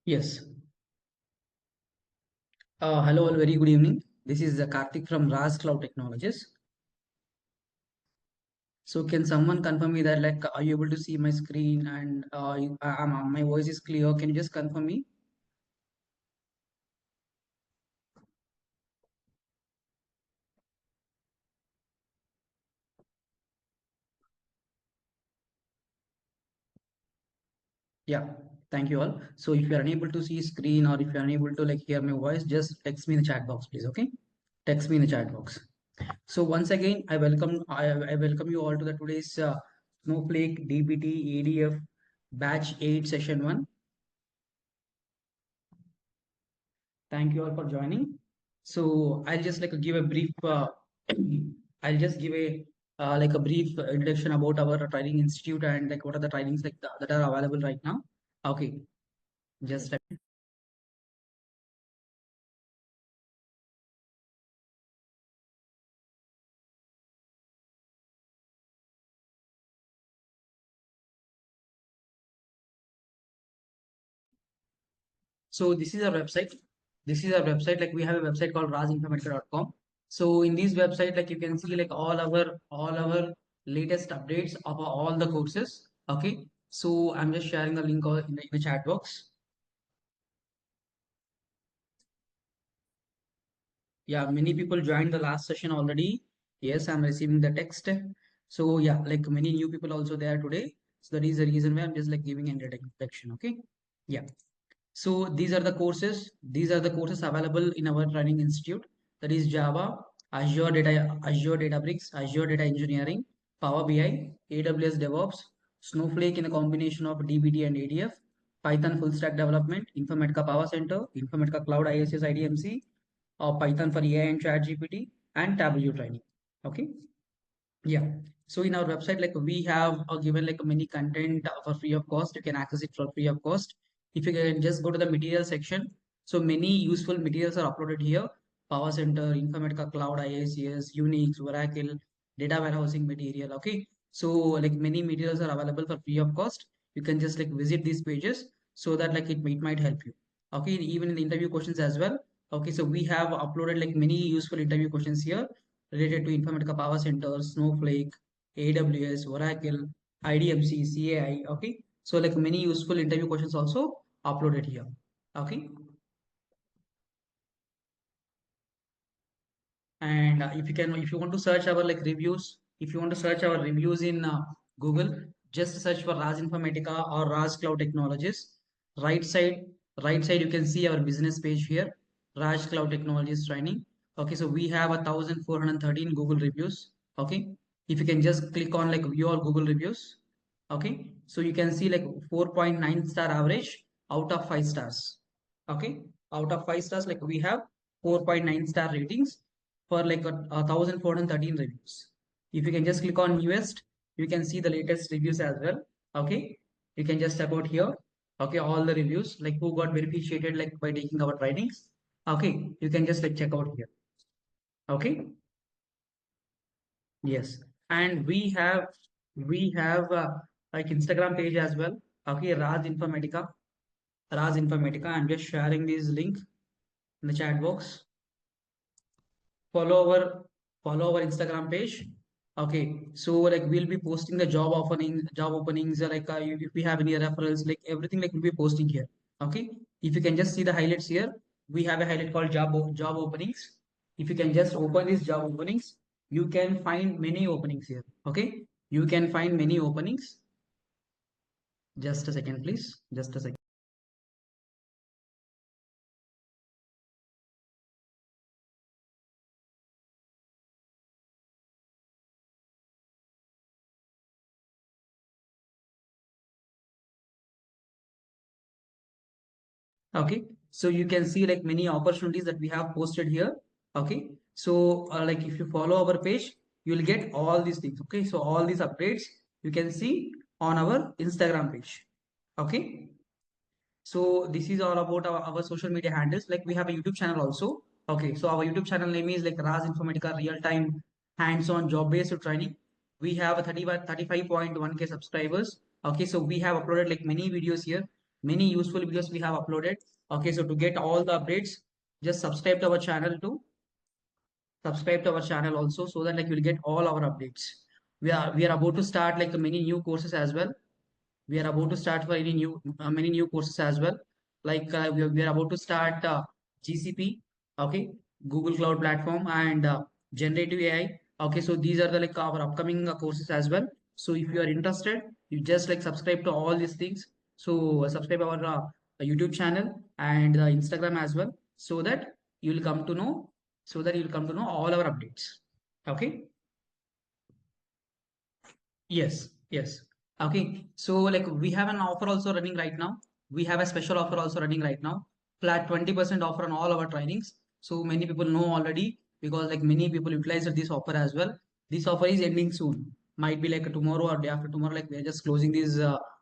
Yes. Hello, all. Very good evening. This is Karthik from Raj Cloud Technologies. So, can someone confirm me that, like, are you able to see my screen and my voice is clear? Can you just confirm me? Yeah. Thank you all. So, if you are unable to see screen or if you are unable to like hear my voice, just text me in the chat box, please. Okay. Text me in the chat box. So once again, I welcome you all to the today's Snowflake DBT ADF Batch-8 Session-1. Thank you all for joining. So I'll just like give a brief. I'll just give a like a brief introduction about our training institute and like what are the trainings like that are available right now. Okay, just so this is our website. This is our website. Like we have a website called razinformatica.com. So in this website, like you can see like all our latest updates of all the courses. Okay. So I'm just sharing the link in the chat box. Yeah, many people joined the last session already. Yes, I'm receiving the text. So yeah, like many new people also there today. So that is the reason why I'm just like giving an introduction. Okay. Yeah. So these are the courses. These are the courses available in our training institute. That is Java, Azure Databricks, Azure Data Engineering, Power BI, AWS DevOps, Snowflake in a combination of DBT and ADF, Python full stack development, Informatica Power Center, Informatica Cloud ISS IDMC, or Python for AI and Chat GPT, and Tableau training. Okay. Yeah. So in our website, like we have given like many content for free of cost. You can access it for free of cost. If you can just go to the material section, so many useful materials are uploaded here. Power Center, Informatica Cloud, IACS, Unix, Oracle, data warehousing material. Okay. So like many materials are available for free of cost. You can just like visit these pages so that like it might help you. Okay. Even in the interview questions as well. Okay. So we have uploaded like many useful interview questions here related to Informatica Power Center, Snowflake, AWS, Oracle, IDMC, CAI. Okay. So like many useful interview questions also uploaded here. Okay. And if you want to search our like reviews, if you want to search our reviews in Google, just search for Raj Informatica or Raj Cloud Technologies. Right side, right side, you can see our business page here, Raj Cloud Technologies training. Okay, so we have 1,413 Google reviews. Okay, if you can just click on like view all Google reviews. Okay, so you can see like 4.9 star average out of 5 stars. Okay, out of 5 stars, like we have 4.9 star ratings for like 1,413 reviews. If you can just click on newest, you can see the latest reviews as well. Okay, you can just about here. Okay, all the reviews like who got beneficiated like by taking our trainings. Okay, you can just like check out here. Okay, yes, and we have like Instagram page as well. Okay, Raj Informatica. I'm just sharing this link in the chat box. follow our follow our Instagram page. Okay, so like we'll be posting the job openings like if we have any referrals, like everything like we'll be posting here. Okay, if you can just see the highlights here, we have a highlight called job openings. If you can just open these job openings, you can find many openings here. Okay, you can find many openings. Just a second, please. Just a second. Okay, so you can see like many opportunities that we have posted here. Okay, so like if you follow our page, you will get all these things. Okay, so all these updates you can see on our Instagram page. Okay, so this is all about our social media handles. Like we have a YouTube channel also. Okay, so our YouTube channel name is like Raz Informatica Real Time Hands-on Job Based Training. We have a 35.1K subscribers. Okay, so we have uploaded like many videos here. many useful videos we have uploaded. Okay, so to get all the updates, just subscribe to our channel too. Subscribe to our channel also, so that like you'll get all our updates. We are about to start like many new courses as well. We are about to start for any new many new courses as well. Like we are about to start GCP, okay, Google Cloud Platform, and generative AI. Okay, so these are the like our upcoming courses as well. So if you are interested, you just like subscribe to all these things. So subscribe our YouTube channel and Instagram as well, so that you will come to know, all our updates. Okay. Yes, yes. Okay. So like we have an offer also running right now. We have a special offer also running right now. Flat 20% offer on all our trainings. So many people know already, because like many people utilize this offer as well. This offer is ending soon. Might be like tomorrow or day after tomorrow. Like we are just closing this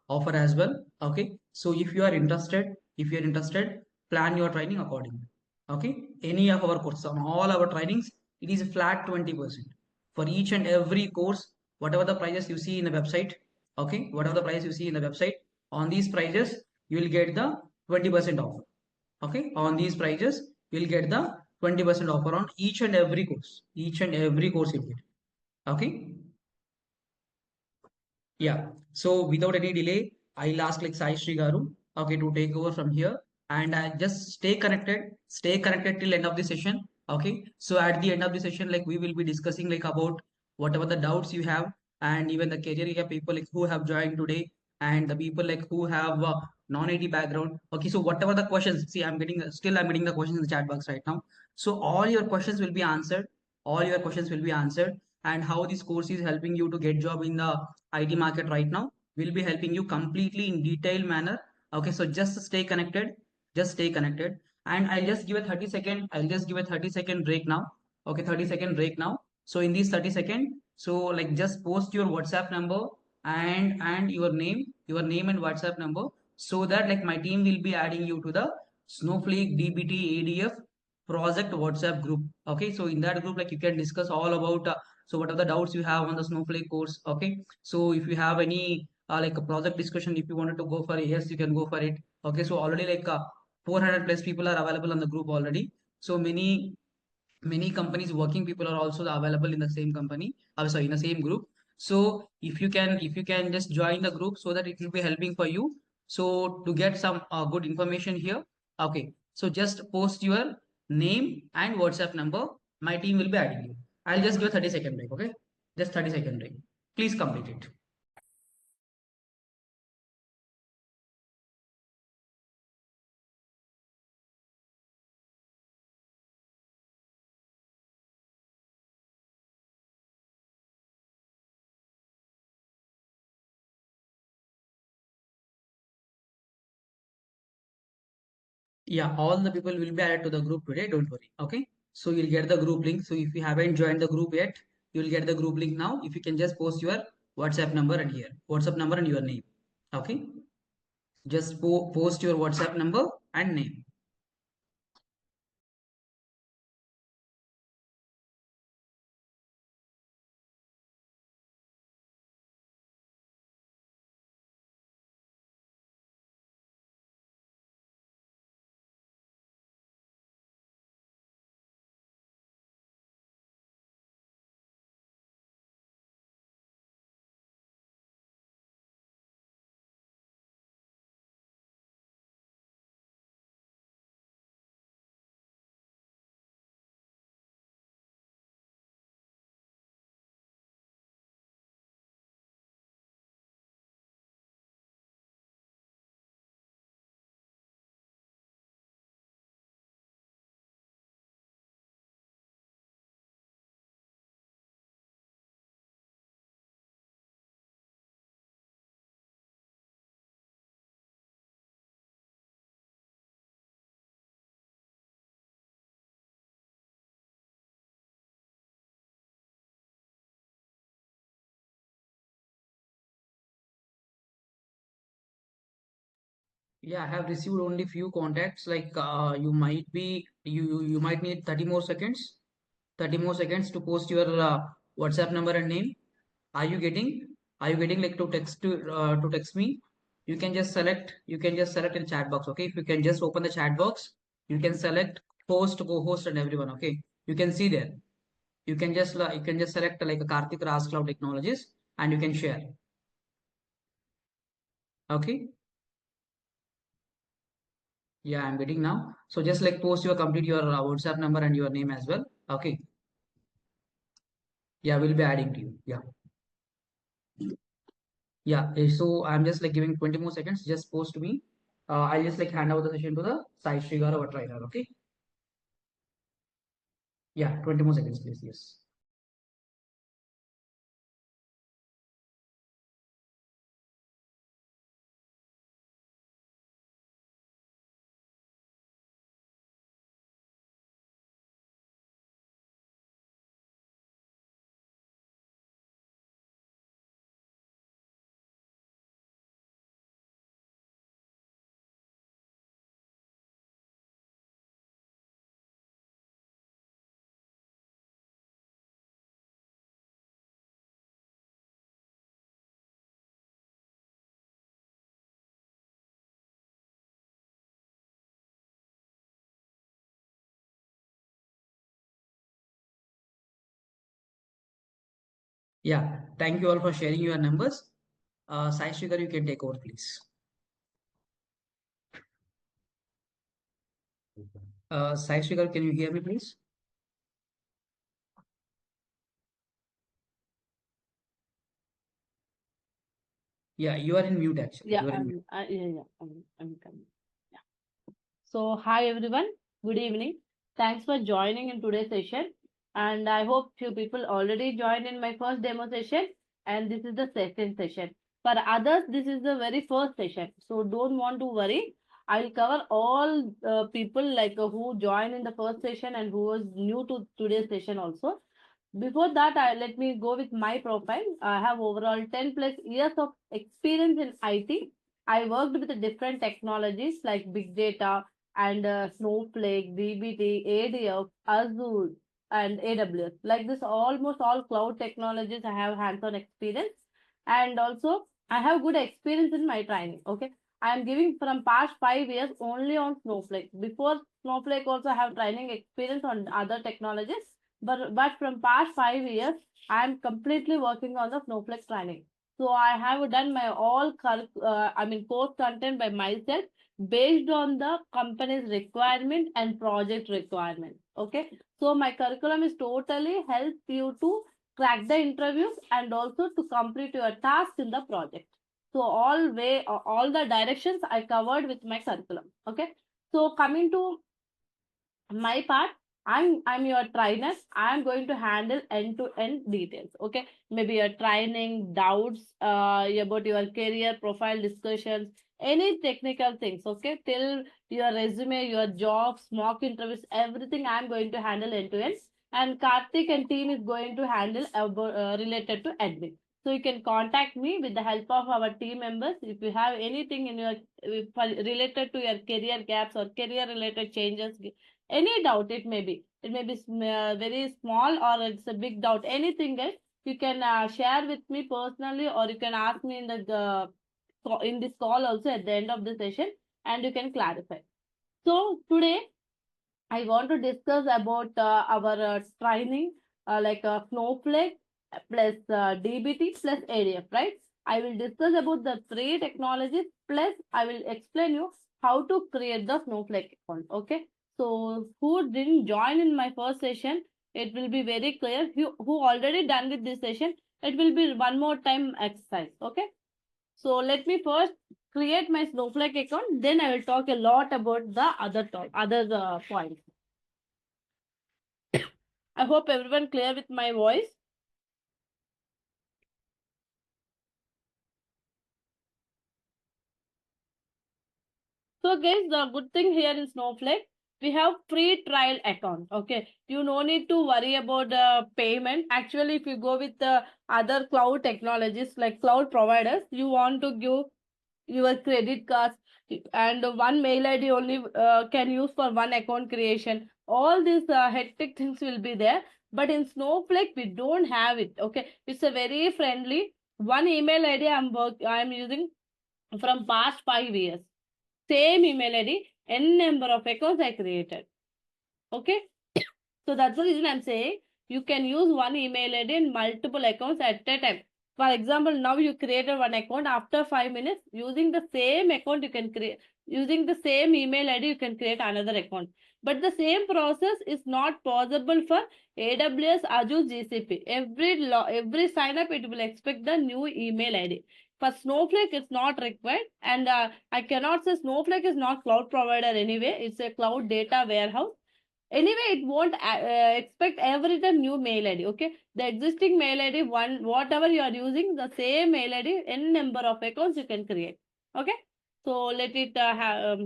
offer as well. Okay. So if you are interested, plan your training accordingly. Okay. Any of our courses on all our trainings, it is flat 20% for each and every course. Whatever the prices you see in the website, okay, whatever the price you see in the website, on these prices you will get the 20% offer. Okay, on these prices you will get the 20% offer on each and every course. Each and every course you'll get. Okay. Yeah. So without any delay, I'll ask like Sai Sri Garu, okay, to take over from here, and just stay connected till end of the session. Okay. So at the end of the session, like we will be discussing like about whatever the doubts you have, and even the career area people like who have joined today, and the people like who have non-IT background. Okay. So whatever the questions, see, I'm getting the questions in the chat box right now. So all your questions will be answered. All your questions will be answered, and how this course is helping you to get job in the IT market right now will be helping you completely in detailed manner. Okay, so just stay connected, and I'll just give a 30-second break now. Okay, 30-second break now. So in these 30 seconds, so like just post your WhatsApp number and your name and WhatsApp number, so that like my team will be adding you to the Snowflake DBT ADF project WhatsApp group. Okay, so in that group, like you can discuss all about so what are the doubts you have on the Snowflake course. Okay, so if you have any like a project discussion, if you wanted to go for it, yes, you can go for it. Okay, so already like 400 plus people are available on the group already. So many companies working people are also available in the same company, sorry, in the same group. So if you can just join the group, so that it will be helping for you, so to get some good information here. Okay, so just post your name and WhatsApp number. My team will be adding you. I'll just give a 30-second break. Okay, just 30-second break. Please complete it. Yeah, all the people will be added to the group today. Don't worry. Okay. So you'll get the group link. So if you haven't joined the group yet, you'll get the group link now. If you can just post your WhatsApp number and here, WhatsApp number and your name. Okay. Just post your WhatsApp number and name. Yeah, I have received only few contacts. Like you might need 30 more seconds. 30 more seconds to post your WhatsApp number and name. Are you getting? Are you getting like to text me? you can just select in chat box. Okay, if you can just open the chat box, you can select host, co-host, and everyone. Okay, you can see there. You can just select like a Karthik Ras Cloud Technologies, and you can share. Okay. Yeah, I'm waiting now. So just like post your complete your WhatsApp number and your name as well. Okay. Yeah, we'll be adding to you. Yeah. Yeah. So I'm just like giving 20 more seconds. Just post me. I'll just like hand over the session to the Sai Sri, our trainer. Okay. Yeah. 20 more seconds, please. Yes. Yeah. Thank you all for sharing your numbers. Sai Sri, you can take over, please. Sai Sri, can you hear me, please? Yeah, you are in mute actually. Yeah, You are in mute. I'm coming. Yeah. So, hi everyone. Good evening. Thanks for joining in today's session. And I hope few people already joined in my first demo session. And this is the second session. For others, this is the very first session. So don't want to worry. I'll cover all people like who joined in the first session and who was new to today's session also. Before that, let me go with my profile. I have overall 10 plus years of experience in IT. I worked with different technologies like big data and Snowflake, DBT, ADF, Azure, and AWS. Like this, almost all cloud technologies I have hands-on experience. And also, I have good experience in my training. Okay. I am giving from past 5 years only on Snowflake. Before Snowflake also have training experience on other technologies, but from past 5 years, I am completely working on the Snowflake training. So I have done my course content by myself based on the company's requirement and project requirement. Okay. So my curriculum is totally help you to crack the interviews and also to complete your task in the project. So all the directions I covered with my curriculum. Okay. So coming to my part, I'm your trainer. I'm going to handle end to end details. Okay, maybe your training doubts about your career profile discussions, any technical things. Okay, till your resume, your jobs, mock interviews, everything I'm going to handle end to end. And Karthik and team is going to handle about, related to admin. So you can contact me with the help of our team members if you have anything in your related to your career gaps or career related changes, any doubt it may be very small or it's a big doubt, anything else you can share with me personally, or you can ask me in the in this call also at the end of the session, and you can clarify. So today I want to discuss about our training, Snowflake plus DBT plus ADF, right? I will discuss about the three technologies, plus I will explain you how to create the Snowflake account. Okay. So who didn't join in my first session, it will be very clear. Who already done with this session, it will be one more time exercise. Okay. So let me first create my Snowflake account. Then I will talk a lot about the other points. I hope everyone clear with my voice. So guys, the good thing here in Snowflake, we have free trial account. Okay, you no need to worry about the payment. Actually, if you go with the other cloud technologies like cloud providers, you want to give your credit cards and one mail ID only can use for one account creation. All these hectic things will be there. But in Snowflake, we don't have it. Okay, it's a very friendly one email ID I'm using from past 5 years. Same email ID, n number of accounts I created. Okay. So that's the reason I'm saying you can use one email ID in multiple accounts at a time. For example, now you created one account. After 5 minutes, using the same account, you can create, using the same email ID, you can create another account. But the same process is not possible for AWS, Azure, GCP. Every sign up, it will expect the new email ID. For Snowflake, it's not required. And I cannot say Snowflake is not cloud provider anyway. It's a cloud data warehouse. Anyway, it won't expect every time new mail ID. Okay, the existing mail ID, one whatever you are using, the same mail ID, n number of accounts you can create. Okay, so let it have.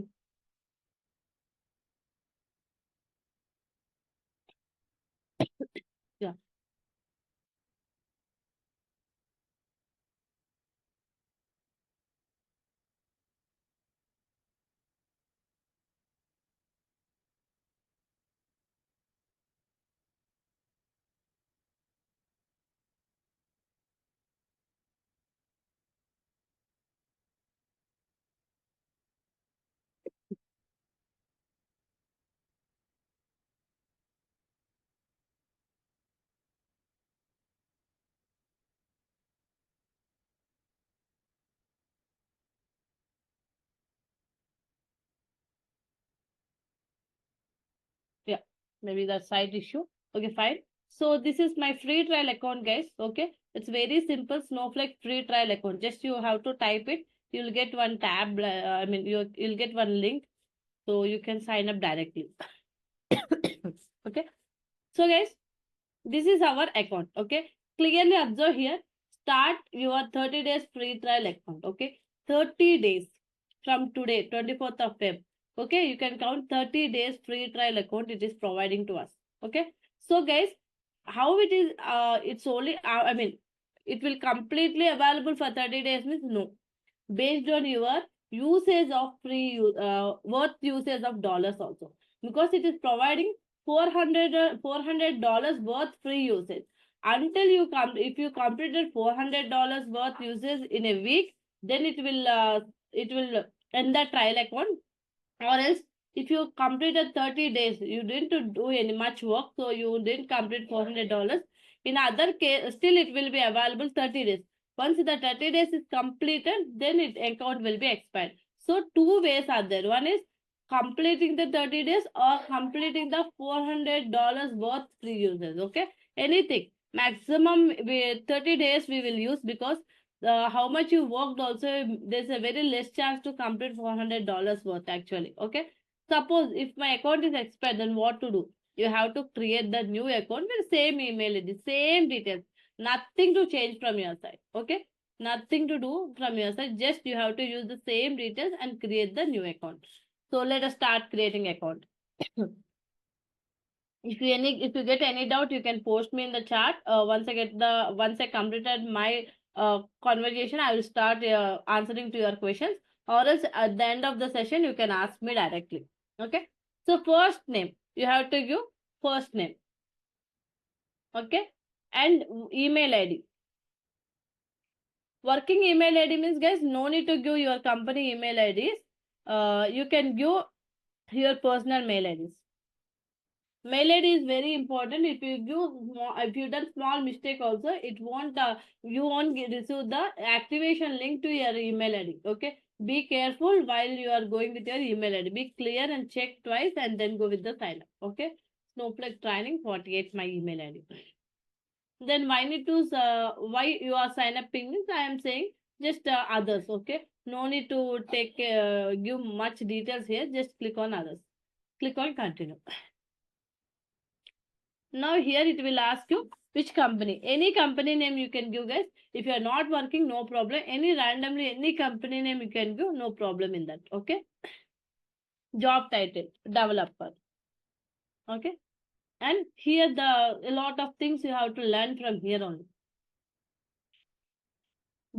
Yeah. Yeah, maybe that's side issue. Okay, fine. So this is my free trial account, guys. Okay, it's very simple. Snowflake free trial account. Just you have to type it. You'll get one tab. I mean, you'll get one link, so you can sign up directly. Okay. So guys, this is our account. Okay, clearly observe here. Start your 30 days free trial account. Okay, 30 days from today, 24th of Feb. Okay, you can count 30 days free trial account it is providing to us. Okay, so guys, how it is, it's only, I mean, it will completely available for 30 days means no. Based on your usage of free, worth usage of dollars also. Because it is providing $400 worth free usage. Until you come, if you completed $400 worth usage in a week, then it will end the trial account. Or else, if you completed 30 days, you didn't do any much work, so you didn't complete $400. In other case, still it will be available 30 days. Once the 30 days is completed, then it account will be expired. So two ways are there. One is completing the 30 days or completing the $400 worth free users. Okay, anything maximum 30 days we will use, because how much you worked also, there's a very less chance to complete $400 worth actually. Okay, suppose if my account is expired, then what to do? You have to create the new account with same email ID, same details, nothing to change from your side. Okay, nothing to do from your side, just you have to use the same details and create the new account. So let us start creating account. If you get any doubt, you can post me in the chat. Once I completed my conversation, I will start answering to your questions, or else at the end of the session you can ask me directly. Okay, so first name, you have to give first name. Okay, and email ID. Working email ID means, guys, no need to give your company email IDs. You can give your personal mail IDs. Mail ID is very important. If you done small mistake also, it won't you won't receive the activation link to your email ID. Okay, be careful while you are going with your email ID. Be clear and check twice and then go with the sign up. Okay, Snowflake training 48 my email ID. Then why need to why you are sign up means I am saying just others. Okay, no need to take give much details here. Just click on others. Click on continue. Now here it will ask you which company. Any company name you can give, guys. If you are not working, no problem. Any company name you can give, no problem in that. Okay. Job title, developer. Okay. And here a lot of things you have to learn from here on.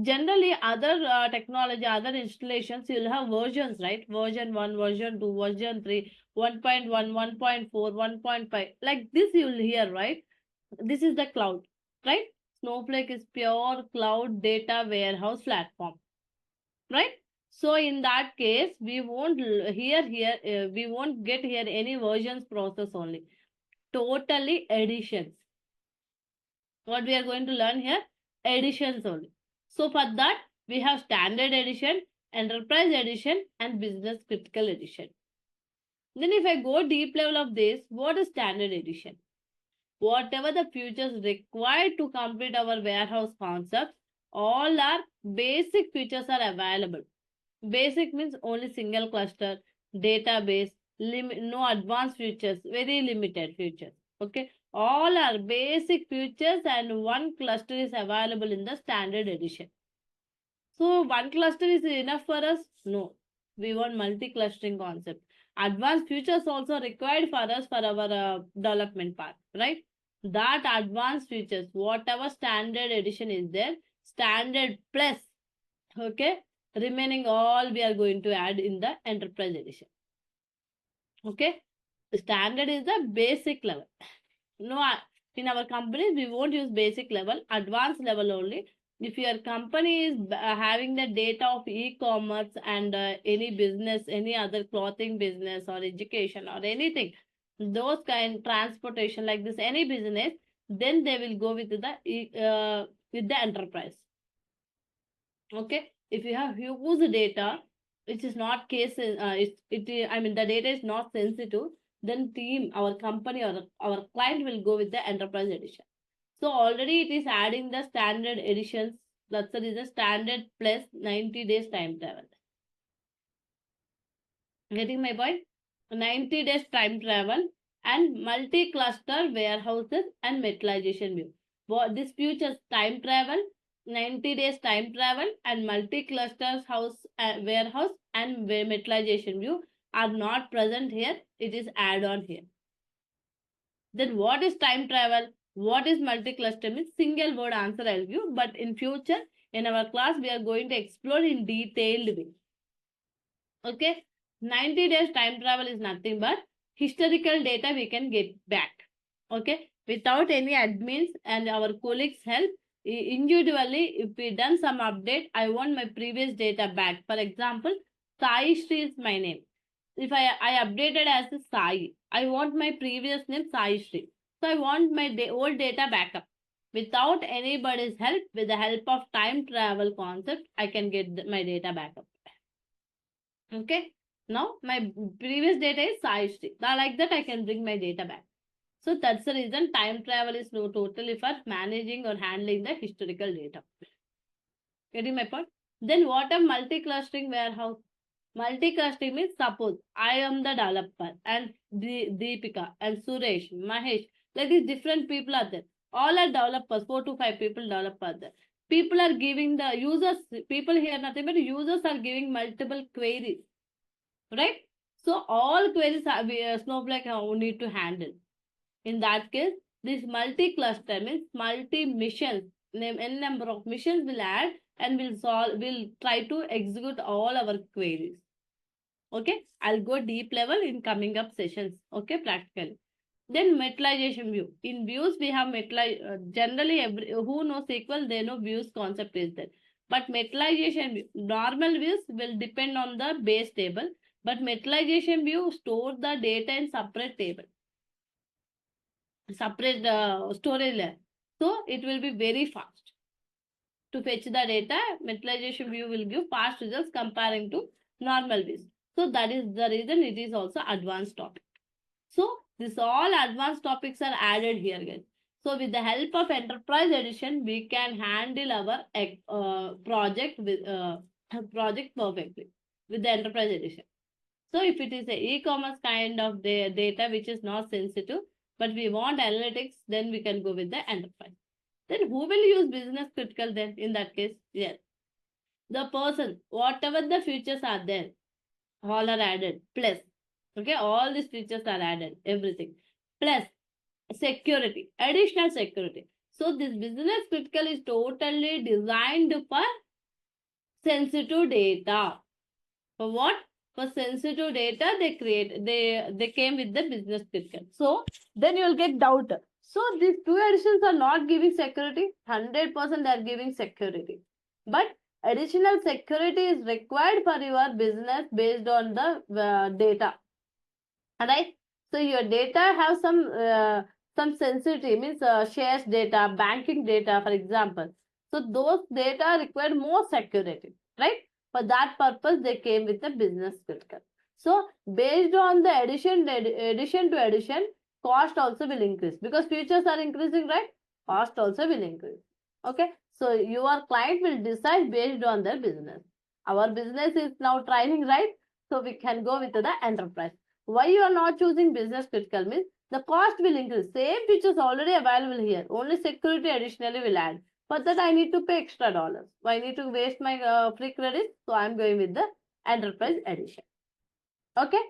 Generally, other technology, other installations, you'll have versions, right? Version 1, version 2, version 3, 1.1, 1.4, 1.5. Like this you'll hear, right? This is the cloud, right? Snowflake is pure cloud data warehouse platform, right? So in that case, we won't we won't get here any versions process only. Totally additions. What we are going to learn here? Additions only. So for that, we have standard edition, enterprise edition, and business critical edition. Then if I go deep level of this, what is standard edition? Whatever the features required to complete our warehouse concepts, all our basic features are available. Basic means only single cluster, database, no advanced features, very limited features. Okay, all are basic features and one cluster is available in the standard edition. So one cluster is enough for us? No, we want multi-clustering concept. Advanced features also required for us for our development part, right? That advanced features, whatever standard edition is there, standard plus, okay, remaining all we are going to add in the enterprise edition. Okay, standard is the basic level. No, in our companies we won't use basic level, advanced level only. If your company is having the data of e-commerce and any business, any other clothing business or education or anything, those kind transportation like this, any business, then they will go with the enterprise. Okay, if you have huge data, which is not case, I mean the data is not sensitive, then team, our company or our client will go with the enterprise edition. So already it is adding the standard editions. That's the reason standard plus 90 days time travel. Getting my point? 90 days time travel and multi-cluster warehouses and metallization view. What this futures time travel, 90 days time travel and multi-clusters warehouse and metallization view are not present here. It is add-on here. Then what is time travel? What is multi-cluster? Means single word answer I'll give. But in future, in our class, we are going to explore in detailed way. Okay. 90 days time travel is nothing but historical data we can get back. Okay. Without any admins and our colleagues' help, individually, if we done some update, I want my previous data back. For example, Sai Sri is my name. If I updated as a Sai, I want my previous name Sai Sri. So I want my old data backup. Without anybody's help, with the help of time travel concept, I can get my data backup. Okay. Now my previous data is Sai Sri. Now like that I can bring my data back. So that's the reason time travel is no totally for managing or handling the historical data. Getting my point? Then what a multi-clustering warehouse? Multi-clustering means suppose I am the developer and Deepika and Suresh, Mahesh, like these different people are there. All are developers, 4 to 5 people developers there. People are giving the users, people here nothing but users are giving multiple queries, right? So all queries are, Snowflake need to handle. In that case, this multi-cluster means multi-missions. N number of missions will add and will try to execute all our queries. Okay, I'll go deep level in coming up sessions. Okay, practically. Then metallization view. In views, we have generally who knows SQL, they know views concept is there. But metallization view, normal views will depend on the base table. But metallization view stores the data in separate table. Separate storage layer. So it will be very fast. To fetch the data, metallization view will give fast results comparing to normal views. So that is the reason it is also advanced topic. So this all advanced topics are added here, guys. So with the help of enterprise edition, we can handle our project perfectly with the enterprise edition. So if it is a e-commerce kind of data which is not sensitive, but we want analytics, then we can go with the enterprise. Then who will use business critical then in that case? Yes. The person, whatever the features are there, all are added. Plus, okay, all these features are added, everything. Plus, security, additional security. So this business critical is totally designed for sensitive data. For what? For sensitive data, they came with the business critical. So then you will get doubt. So these two editions are not giving security. 100% they are giving security. But additional security is required for your business based on the data. Alright, so your data have some sensitivity, means shares data, banking data, for example. So those data require more security, right? For that purpose, they came with the business critical. So based on the addition to addition, cost also will increase because features are increasing, right? Cost also will increase. Okay, so your client will decide based on their business. Our business is now training, right? So we can go with the enterprise. Why you are not choosing business critical means the cost will increase. Same features already available here. Only security additionally will add. For that I need to pay extra dollars. So I need to waste my free credits. So I'm going with the enterprise edition. Okay.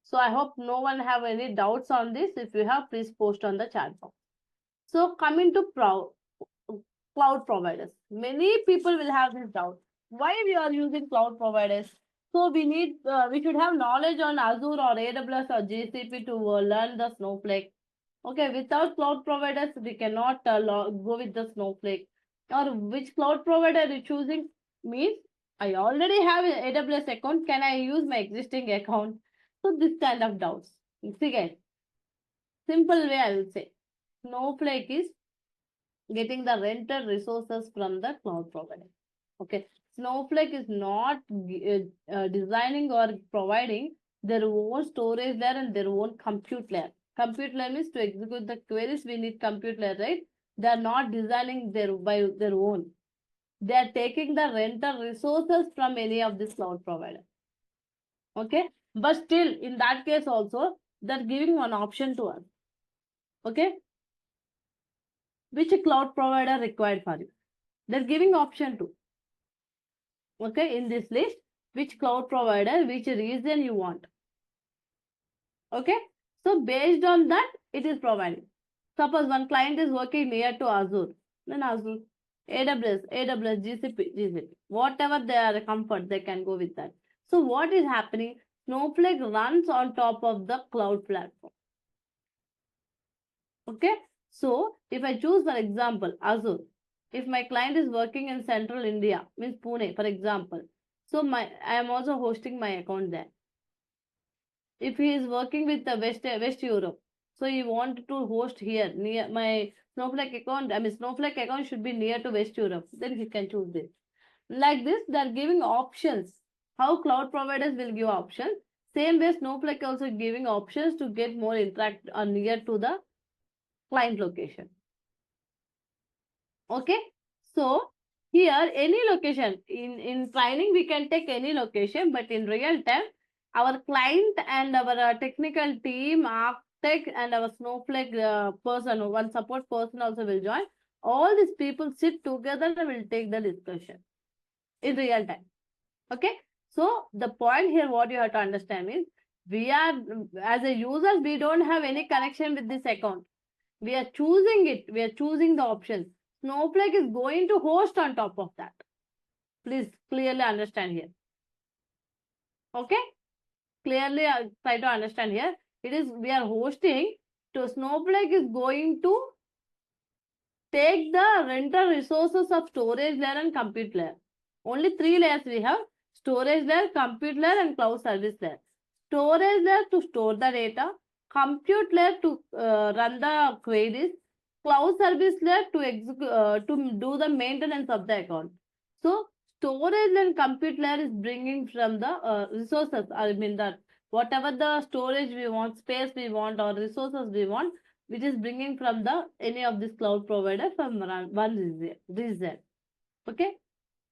So I hope no one have any doubts on this. If you have, please post on the chat box. So coming to cloud providers. Many people will have this doubt. Why we are using cloud providers? So we should have knowledge on Azure or AWS or GCP to learn the Snowflake. Okay, without cloud providers, we cannot go with the Snowflake. Or which cloud provider you choosing means I already have an AWS account. Can I use my existing account? So this kind of doubts. See guys, simple way I will say. Snowflake is getting the rented resources from the cloud provider. Okay, Snowflake is not designing or providing their own storage layer and their own compute layer. Compute layer means to execute the queries, we need compute layer, right? They are not designing by their own. They are taking the rental resources from any of this cloud provider. Okay, but still in that case also, they're giving one option to us. Okay, which cloud provider required for you? They're giving option to. Okay, in this list, which cloud provider, which region you want. Okay, so based on that, it is provided. Suppose one client is working near to Azure, then Azure, AWS, GCP, whatever they are comfort, they can go with that. So what is happening? Snowflake runs on top of the cloud platform. Okay, so if I choose, for example, Azure, if my client is working in central India, means Pune, for example, so I am also hosting my account there. If he is working with the West Europe, so he want to host here near my Snowflake account, Snowflake account should be near to West Europe, then he can choose this. Like this, they are giving options. How cloud providers will give options. Same way, Snowflake also giving options to get more interact near to the client location. Okay, so here any location in training we can take any location, but in real time our client and our technical team, architect and our Snowflake person, one support person also will join. All these people sit together and will take the discussion in real time. Okay, so the point here what you have to understand is we are, as a user, we don't have any connection with this account. We are choosing it. We are choosing the options. Snowflake is going to host on top of that. Please clearly understand here. Okay, clearly try to understand here. It is we are hosting. So Snowflake is going to take the rental resources of storage layer and compute layer. Only three layers we have: storage layer, compute layer and cloud service layer. Storage layer to store the data, compute layer to run the queries, cloud service layer to do the maintenance of the account. So storage and compute layer is bringing from the resources. That whatever the storage we want, space we want, or resources we want, which is bringing from the any of this cloud provider from one region. Okay,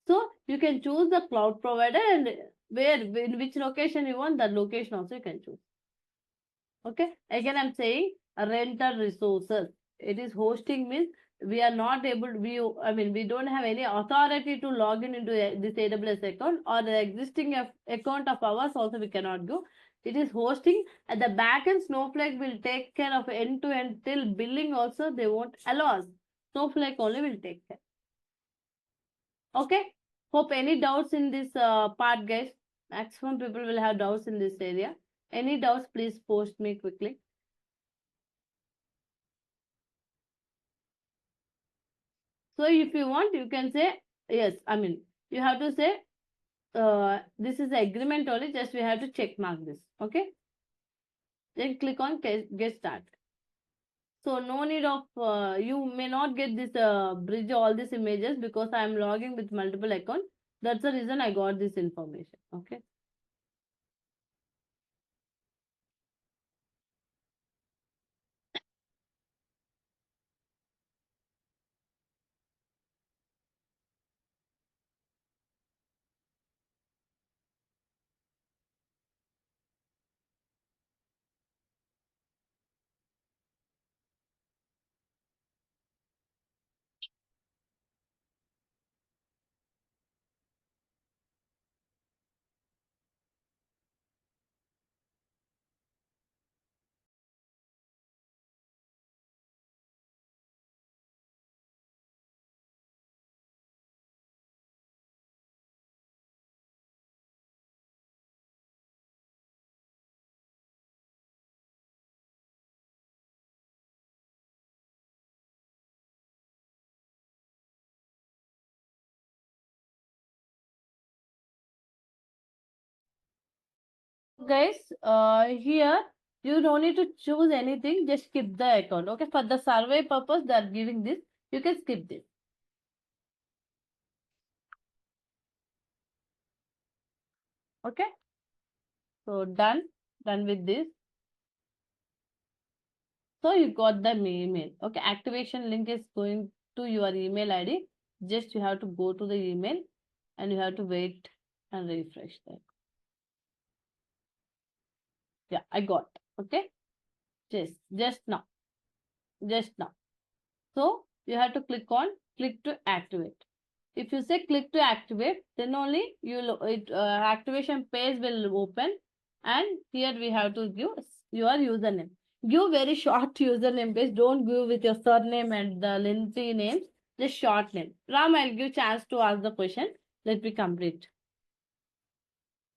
so you can choose the cloud provider and where in which location you want, that location also you can choose. Okay, again I'm saying rental resources. It is hosting means we are not able to we don't have any authority to log in into this AWS account, or the existing account of ours also we cannot go. It is hosting. At the backend, Snowflake will take care of end to end till billing also. They won't allow us. Snowflake only will take care. Okay, hope any doubts in this part, guys. Maximum people will have doubts in this area. Any doubts, please post me quickly. So if you want, you can say yes, I mean, you have to say, this is the agreement only, just we have to check mark this. Okay. Then click on get started. So no need of, you may not get this bridge all these images because I am logging with multiple accounts. That's the reason I got this information. Okay. Guys, here you don't need to choose anything, just skip the account. Okay, for the survey purpose, they are giving this. You can skip this. Okay, so done with this. So you got the email. Okay, activation link is going to your email ID. Just you have to go to the email and you have to wait and refresh that. Yeah, I got. Okay, just now, just now. So you have to click to activate. If you say click to activate, then only activation page will open, and here we have to give your username. Give very short username page. Don't give with your surname and the lengthy names. Just short name. Ram, I'll give chance to ask the question. Let me complete.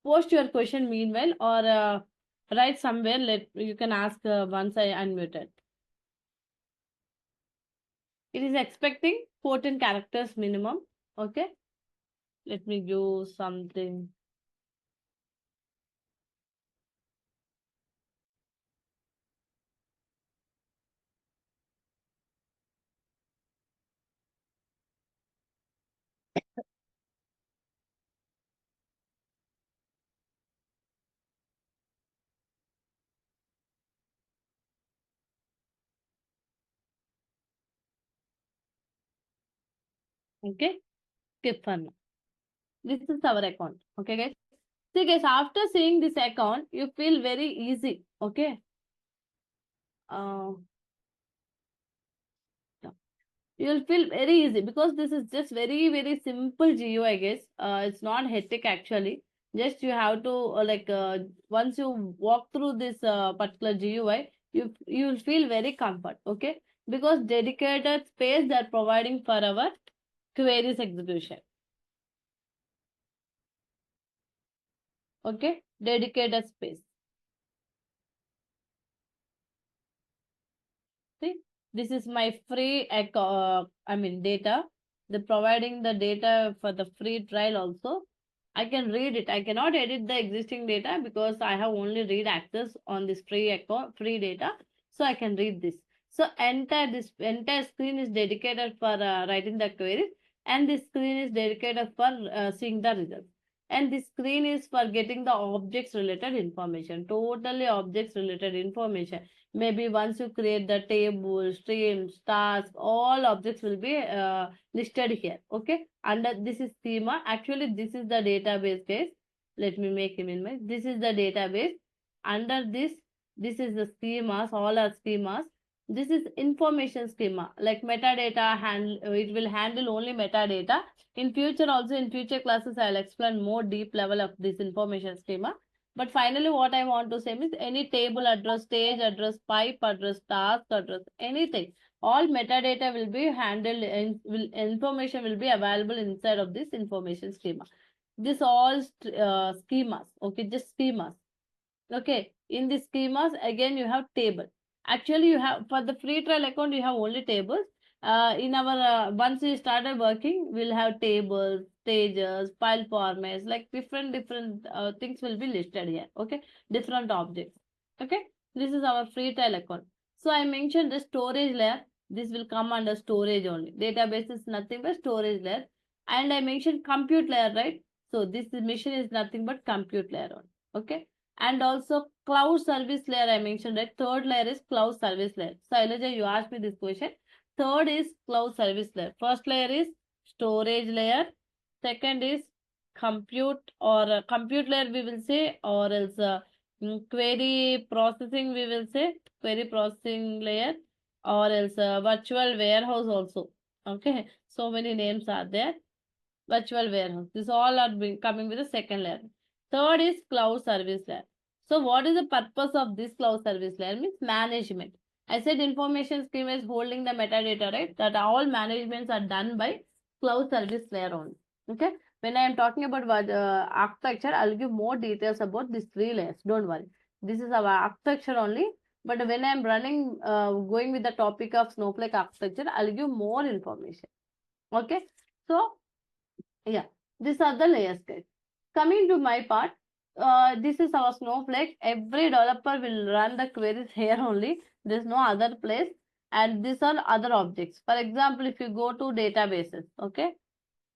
Post your question meanwhile, or write somewhere. You can ask once I unmuted. It is expecting 14 characters minimum. Okay. Let me give something. Okay. Skip for now. This is our account. Okay, guys. See, guys, after seeing this account, you feel very easy. Okay. Uh, you'll feel very easy because this is just very simple GUI, I guess. It's not hectic actually. Just you have to once you walk through this particular GUI, you'll feel very comfort. Okay, because dedicated space they're providing for our queries execution. Okay, dedicated space. See, this is my free data. They're providing the data for the free trial also. I can read it. I cannot edit the existing data because I have only read access on this free data. So I can read this. So this entire screen is dedicated for writing the queries, and this screen is dedicated for seeing the results. And this screen is for getting the objects related information, totally objects related information. Maybe once you create the table, streams, tasks, all objects will be listed here. Okay, under this is schema. Actually, this is the database, guys. Let me make him in my. This is the database. Under this is the schemas. All are schemas. This is information schema, like metadata. It will handle only metadata. In future, also in future classes, I'll explain more deep level of this information schema. But finally, what I want to say is any table address, stage address, pipe address, task address, anything, all metadata will be handled and information will be available inside of this information schema. This all schemas, okay, just schemas. Okay, in the schemas, again, you have table. Actually, you have, for the free trial account, you have only tables. in our once we started working, we'll have tables, stages, file formats, like different things will be listed here. Okay, different objects. Okay, this is our free trial account. So I mentioned the storage layer. This will come under storage only. Database is nothing but storage layer. And I mentioned compute layer, right? So this mission is nothing but compute layer only. Okay. And also cloud service layer I mentioned, right? Third layer is cloud service layer. So Ailaja, you asked me this question. Third is cloud service layer. First layer is storage layer. Second is compute or compute layer we will say, or else query processing we will say, query processing layer, or else virtual warehouse also. Okay, so many names are there. Virtual warehouse. This all are coming with the second layer. Third is cloud service layer. So what is the purpose of this cloud service layer? Means management. I said information schema is holding the metadata, right? That all managements are done by cloud service layer only. Okay. When I am talking about architecture, I'll give more details about these three layers. Don't worry. This is our architecture only. But when I'm running, going with the topic of Snowflake architecture, I'll give more information. Okay. So yeah, these are the layers, guys. Coming to my part, this is our Snowflake. Every developer will run the queries here only. There's no other place. And these are other objects. For example, if you go to databases, okay?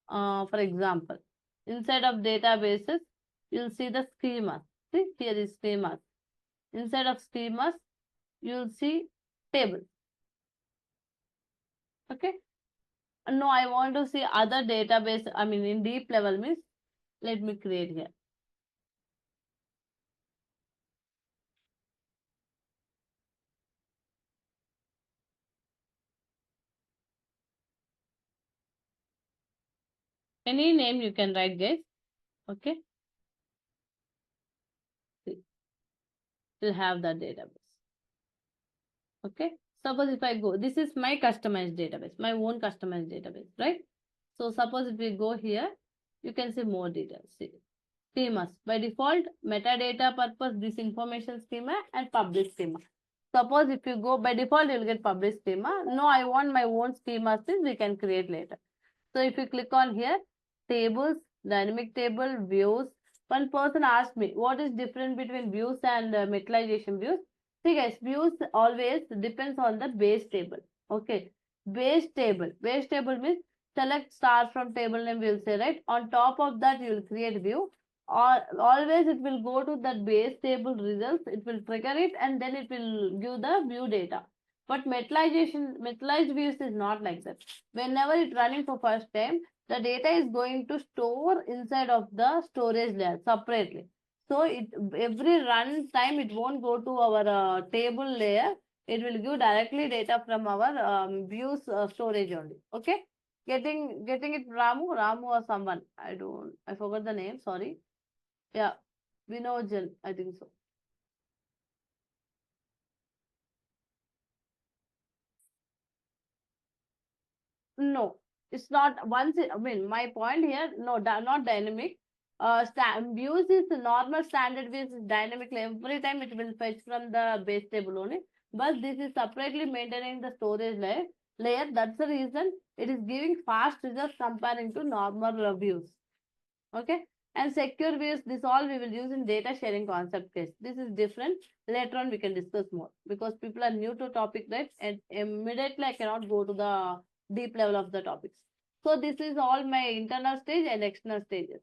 For example, inside of databases, you'll see the schemas. See, here is schemas. Inside of schemas, you'll see tables. Okay? No, I want to see other database. I mean, in deep level means, let me create here. Any name you can write, guys. Okay. See, we'll have that database. Okay. Suppose if I go, this is my customized database, my own customized database, right? So suppose if we go here, you can see more details. See, schemas. By default, metadata purpose, this information schema and public schema. Suppose if you go by default, you'll get public schema. No, I want my own schema, since we can create later. So if you click on here, tables, dynamic table, views. One person asked me, what is different between views and metallization views? See guys, views always depends on the base table. Okay, base table. Base table means select star from table name, we'll say, right? On top of that, you will create view. Or always it will go to that base table results. It will trigger it and then it will give the view data. But metallized views is not like that. Whenever it's running for first time, the data is going to store inside of the storage layer separately. So it every run time it won't go to our table layer. It will give directly data from our views storage only. Okay, getting it, Ramu or someone. I forgot the name. Sorry. Yeah, Vinojan. I think so. No, it's not once. I mean, my point here, no, not dynamic. Views is normal standard views is dynamic. Every time it will fetch from the base table only. But this is separately maintaining the storage layer. That's the reason it is giving fast results comparing to normal views. Okay. And secure views, this all we will use in data sharing concept case. This is different. Later on, we can discuss more because people are new to topic, right? And immediately I cannot go to the deep level of the topics. So this is all my internal stage and external stages.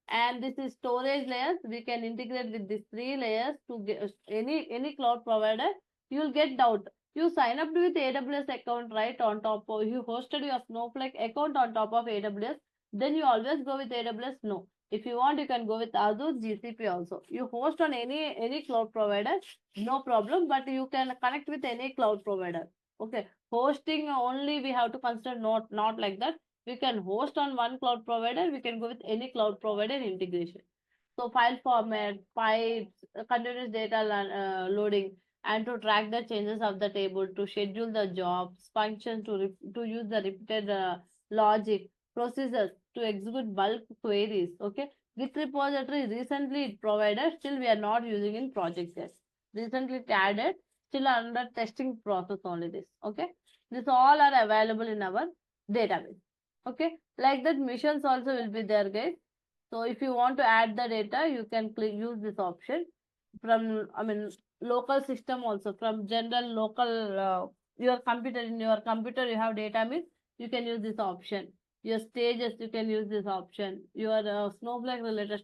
And this is storage layers. We can integrate with these three layers to get any cloud provider. You will get doubt. You sign up with AWS account, right? On top of you hosted your Snowflake account on top of AWS. Then you always go with AWS. No. If you want, you can go with Azure, GCP also. You host on any cloud provider, no problem. But you can connect with any cloud provider. Okay. Hosting only we have to consider, not like that. We can host on one cloud provider. We can go with any cloud provider integration. So file format, pipes, continuous data loading, and to track the changes of the table, to schedule the jobs, functions, to use the repeated logic, procedures to execute bulk queries. Okay. Git repository recently it provided, still we are not using in project yet. Recently added, still under testing process only this. Okay. This all are available in our database. Okay, like that missions also will be there, guys. So if you want to add the data, you can use this option from, local system also, from general local, your computer, in your computer you have data means you can use this option. Your stages, you can use this option. Your Snowflake related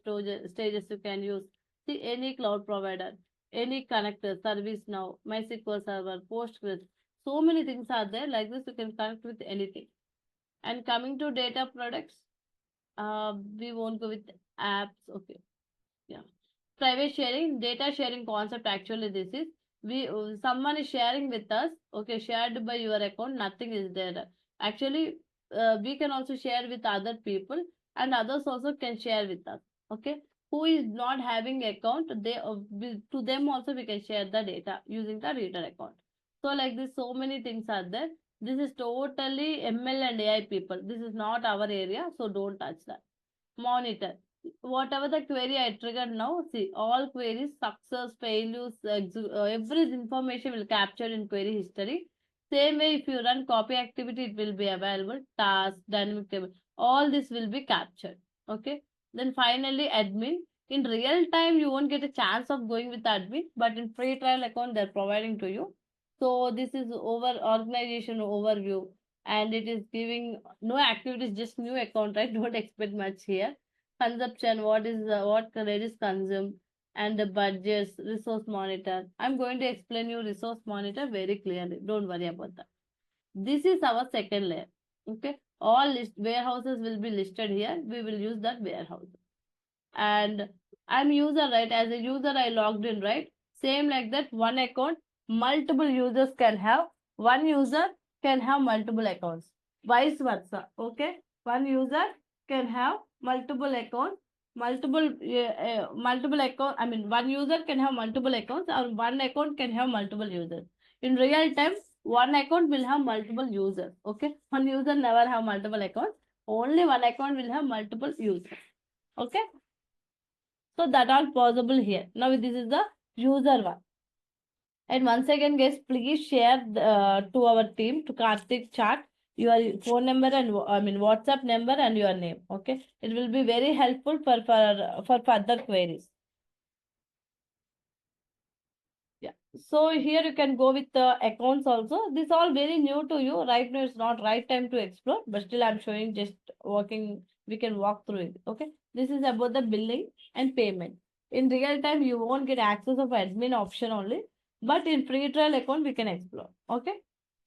stages, you can use. See, any cloud provider, any connector, ServiceNow, MySQL Server, Postgres, so many things are there. Like this, you can connect with anything. And coming to data products, we won't go with apps. Okay, yeah. Private sharing, data sharing concept. Actually, this is someone is sharing with us. Okay, shared by your account. Nothing is there. Actually, we can also share with other people, and others also can share with us. Okay, who is not having account, to them also we can share the data using the reader account. So like this, so many things are there. This is totally ML and AI people. This is not our area, so don't touch that. Monitor. Whatever the query I triggered now, see, all queries, success, failures, every information will capture in query history. Same way, if you run copy activity, it will be available. Task, dynamic table, all this will be captured. Okay. Then finally, admin. In real time, you won't get a chance of going with admin, but in free trial account, they're providing to you. So this is over organization overview, and it is giving no activities, just new account, right? Don't expect much here. Consumption, what credit is consumed, and the budgets, resource monitor. I'm going to explain you resource monitor very clearly. Don't worry about that. This is our second layer. Okay, all warehouses will be listed here. We will use that warehouse. And I'm user, right? As a user, I logged in, right? Same like that, one account, multiple users can have. One user can have multiple accounts. Vice versa. Okay, one user can have multiple accounts. Multiple account. One user can have multiple accounts, or one account can have multiple users. In real time, one account will have multiple users. Okay, one user never have multiple accounts. Only one account will have multiple users. Okay. So that all possible here. Now this is the user one. And once again, guys, please share to our team, to Karthik chat, your phone number and WhatsApp number and your name. Okay, it will be very helpful for further queries. Yeah. So here you can go with the accounts also. This all very new to you. Right now it's not right time to explore, but still I'm showing just working. We can walk through it. Okay. This is about the billing and payment. In real time, you won't get access of admin option only, but in free trial account, we can explore. Okay.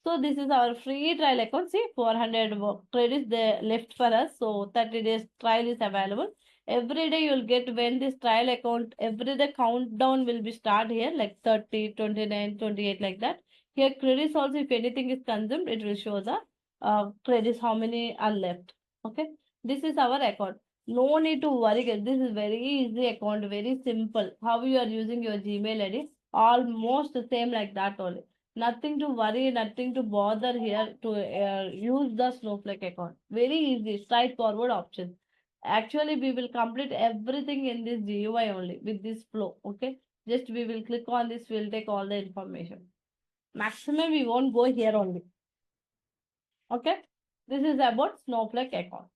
So this is our free trial account. See, 400 credits they left for us. So 30 days trial is available. Every day you'll get, when this trial account, every day countdown will be start here, like 30, 29, 28, like that. Here credits also, if anything is consumed, it will show the credits, how many are left. Okay, this is our account. No need to worry, guys. This is very easy account, very simple. How you are using your Gmail ID, almost the same like that only. Nothing to worry, nothing to bother here to use the Snowflake account. Very easy, straightforward options. Actually, we will complete everything in this GUI only with this flow. Okay, just we will click on this, we'll take all the information. Maximum we won't go here only. Okay, this is about Snowflake account.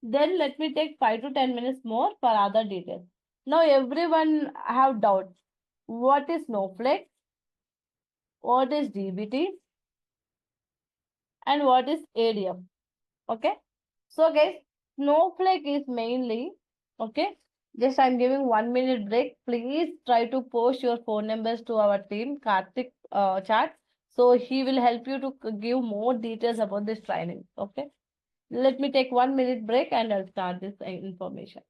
Then let me take 5 to 10 minutes more for other details. Now everyone have doubts. What is Snowflake? What is DBT? And what is ADF? Okay. So guys, Snowflake is mainly, okay, just I'm giving 1 minute break. Please try to post your phone numbers to our team, Karthik chat. So he will help you to give more details about this training. Okay. Let me take 1 minute break and I'll start this information.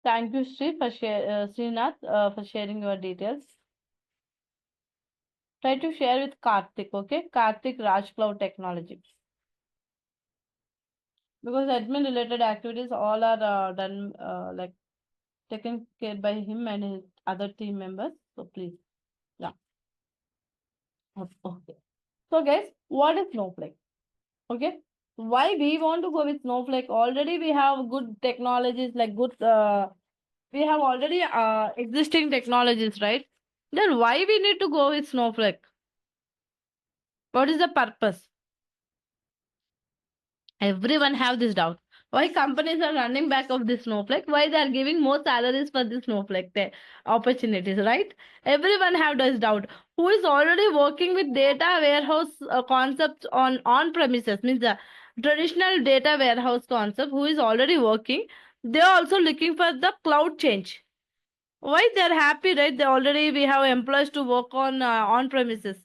Thank you, Srinath, for sharing your details. Try to share with Karthik, okay? Karthik Raj Cloud Technology. Because admin related activities all are done like taken care by him and his other team members. So please, yeah. Okay. So guys, what is Snowflake? Okay. Why we want to go with Snowflake? Already we have good technologies like good. We have already existing technologies, right? Then why we need to go with Snowflake? What is the purpose? Everyone have this doubt. Why companies are running back of this Snowflake? Why they are giving more salaries for this Snowflake opportunities, right? Everyone have this doubt. Who is already working with data warehouse concepts on premises, means the traditional data warehouse concept, who is already working, they are also looking for the cloud change. Why they are happy, right? They already we have employees to work on premises.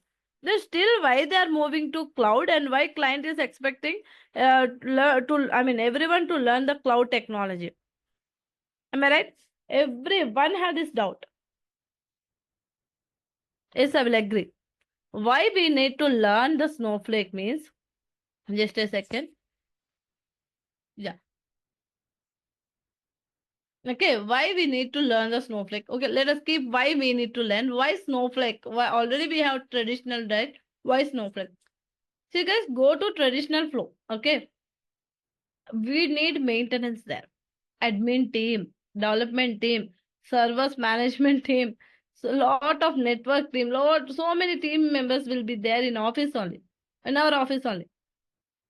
Then still why they are moving to cloud, and why client is expecting everyone to learn the cloud technology. Am I right? Everyone had this doubt. Yes, I will agree. Why we need to learn the Snowflake means, just a second. Yeah. Okay, why we need to learn the Snowflake? Okay, let us keep why we need to learn. Why Snowflake? Why already we have traditional, right? Why Snowflake? So guys, go to traditional flow. Okay, we need maintenance there, admin team, development team, service management team, so lot of network team, so many team members will be there in office only, in our office only.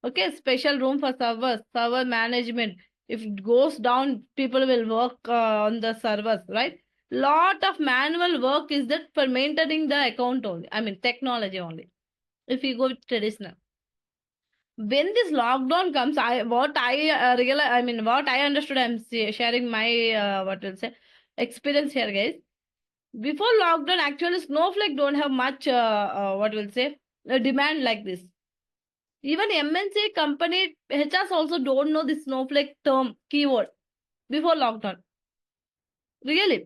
Okay, special room for servers, server management. If it goes down, people will work on the servers, right? Lot of manual work is that for maintaining the account only. I mean technology only. If you go with traditional, when this lockdown comes, what I understood, sharing my what will say experience here, guys. Before lockdown, actually Snowflake don't have much what will say demand like this. Even MNC company HRs also don't know this Snowflake term keyword before lockdown. Really,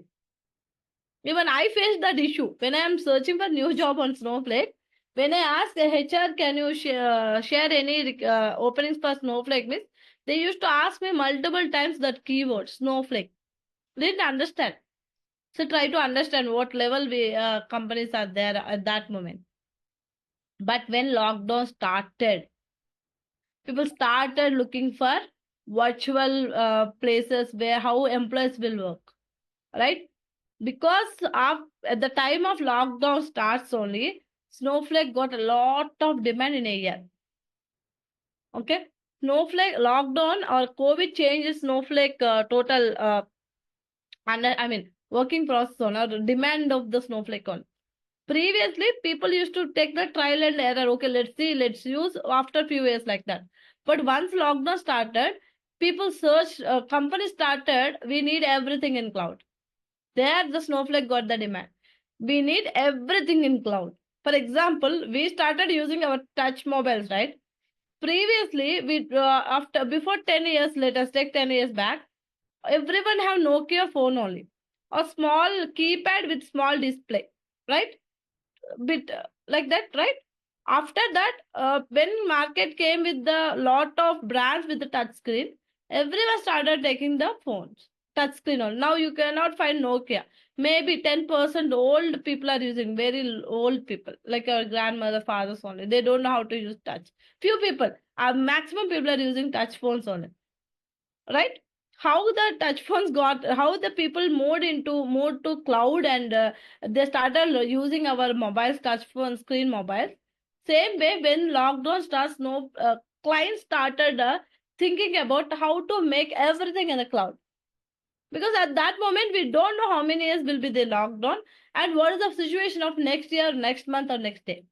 even I faced that issue when I am searching for new job on Snowflake. When I asked the HR, can you share any openings for Snowflake? Means they used to ask me multiple times that keyword Snowflake. Didn't understand. So try to understand what level we companies are there at that moment. But when lockdown started, people started looking for virtual places where how employees will work, right? Because at the time of lockdown starts only, Snowflake got a lot of demand in a year. Okay, Snowflake lockdown or COVID changes Snowflake total working process on or demand of the Snowflake on. Previously, people used to take the trial and error. Okay, let's see, let's use after few years like that. But once lockdown started, people searched, companies started, we need everything in cloud. There, the Snowflake got the demand. We need everything in cloud. For example, we started using our touch mobiles, right? Previously, before 10 years, let us take 10 years back, everyone have Nokia phone only. A small keypad with small display, right? Bit like that, right? After that, when market came with the lot of brands with the touch screen, everyone started taking the phones touch screen on. Now you cannot find Nokia. Maybe 10% old people are using, very old people like our grandmother, fathers only. They don't know how to use touch. Few people, maximum people are using touch phones only, right? How the touch phones got, how the people moved to cloud, and they started using our mobiles, touch phone screen mobiles. Same way, when lockdown starts, no clients started thinking about how to make everything in the cloud, because at that moment we don't know how many years will be the lockdown and what is the situation of next year, next month, or next day.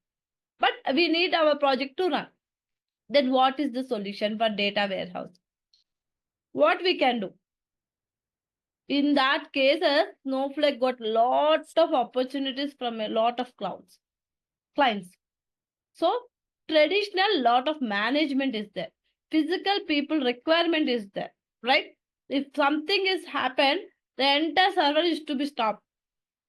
But we need our project to run. Then what is the solution for data warehouse? What we can do? In that case, Snowflake got lots of opportunities from a lot of clients. So traditional lot of management is there. Physical people requirement is there, right? If something is happened, The entire server is to be stopped.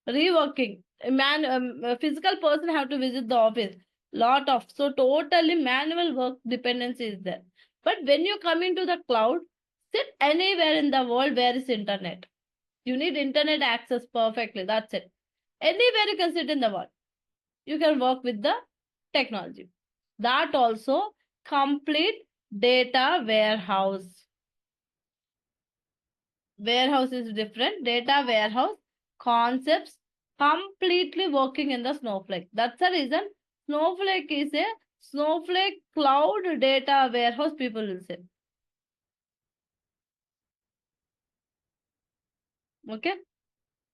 Reworking. A physical person have to visit the office. Lot of, so totally manual work dependency is there. But when you come into the cloud, sit anywhere in the world where is internet. You need internet access perfectly. That's it. Anywhere you can sit in the world. You can work with the technology. That also complete data warehouse. Warehouse is different. Data warehouse concepts completely working in the Snowflake. That's the reason Snowflake is a Snowflake cloud data warehouse, people will say. Okay.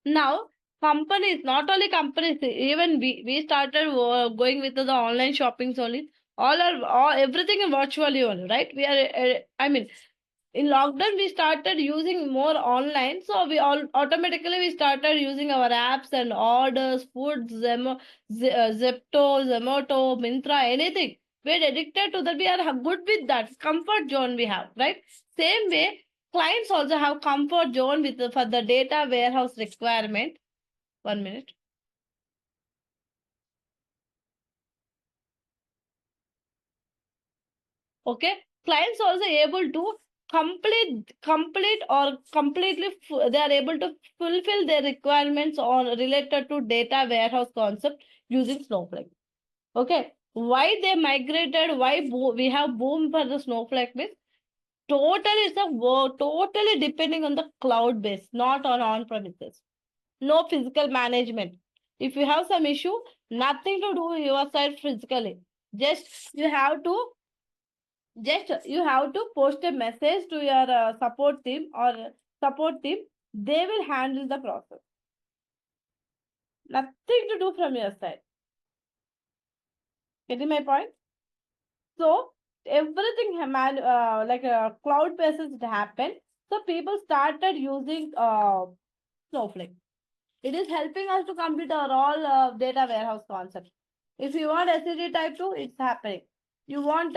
Now, companies, not only companies, even we started going with the online shoppings only. All everything virtually only, right? We are, I mean, in lockdown we started using more online, so we all automatically we started using our apps and orders, food, Zepto, Zomato, Mintra, anything. We're addicted to that. We are good with that comfort zone we have, right? Same way, clients also have comfort zone with for the data warehouse requirement. 1 minute. Okay, clients also able to complete or completely they are able to fulfill their requirements on related to data warehouse concept using Snowflake. Okay, why they migrated, why we have boom for the Snowflake base? Totally it's a totally depending on the cloud base, not on premises. No physical management. If you have some issue, nothing to do your side physically. Just you have to post a message to your support team they will handle the process. Nothing to do from your side. Getting my point? So everything like a cloud basis happened. So people started using Snowflake. It is helping us to complete our all data warehouse concept. If you want SSD type 2, it's happening. You want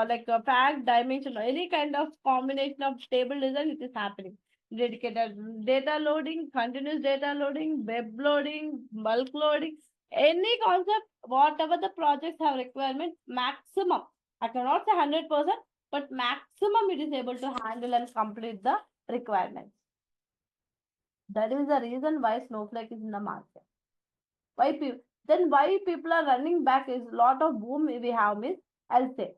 like a fact dimension or any kind of combination of table design, it is happening. Dedicated data loading, continuous data loading, web loading, bulk loading, any concept, whatever the projects have requirement, maximum. I cannot say 100%, but maximum it is able to handle and complete the requirements. That is the reason why Snowflake is in the market. Why people are running back is lot of boom we have means I'll say.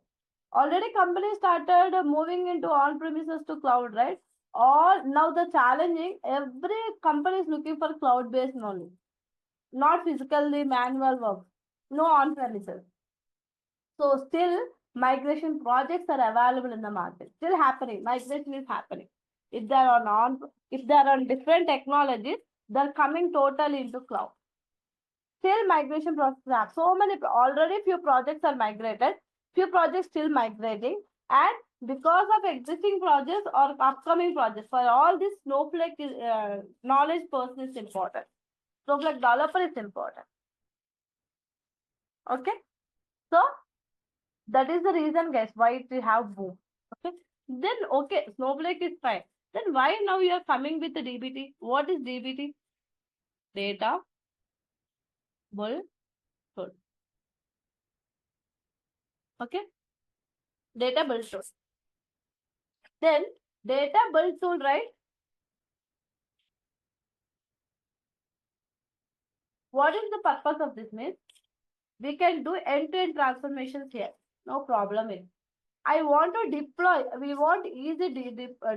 Already companies started moving into on-premises to cloud, right? Or now the challenging, every company is looking for cloud-based knowledge, not physically manual work, no on-premises. So still migration projects are available in the market, still happening. Migration is happening. If they are if they are on different technologies, they're coming totally into cloud. Still migration process have so many already few projects are migrated, few projects still migrating, and because of existing projects or upcoming projects, for all this Snowflake knowledge person is important. Snowflake developer is important. Okay, so that is the reason, guys, why it have boom. Okay, then okay, Snowflake is fine. Then why now you are coming with the DBT? What is DBT? Data bull tool. Okay, data build tool. Then data build tool, right? What is the purpose of this means? We can do end-to-end transformations here. No problem in. I want to deploy. We want easy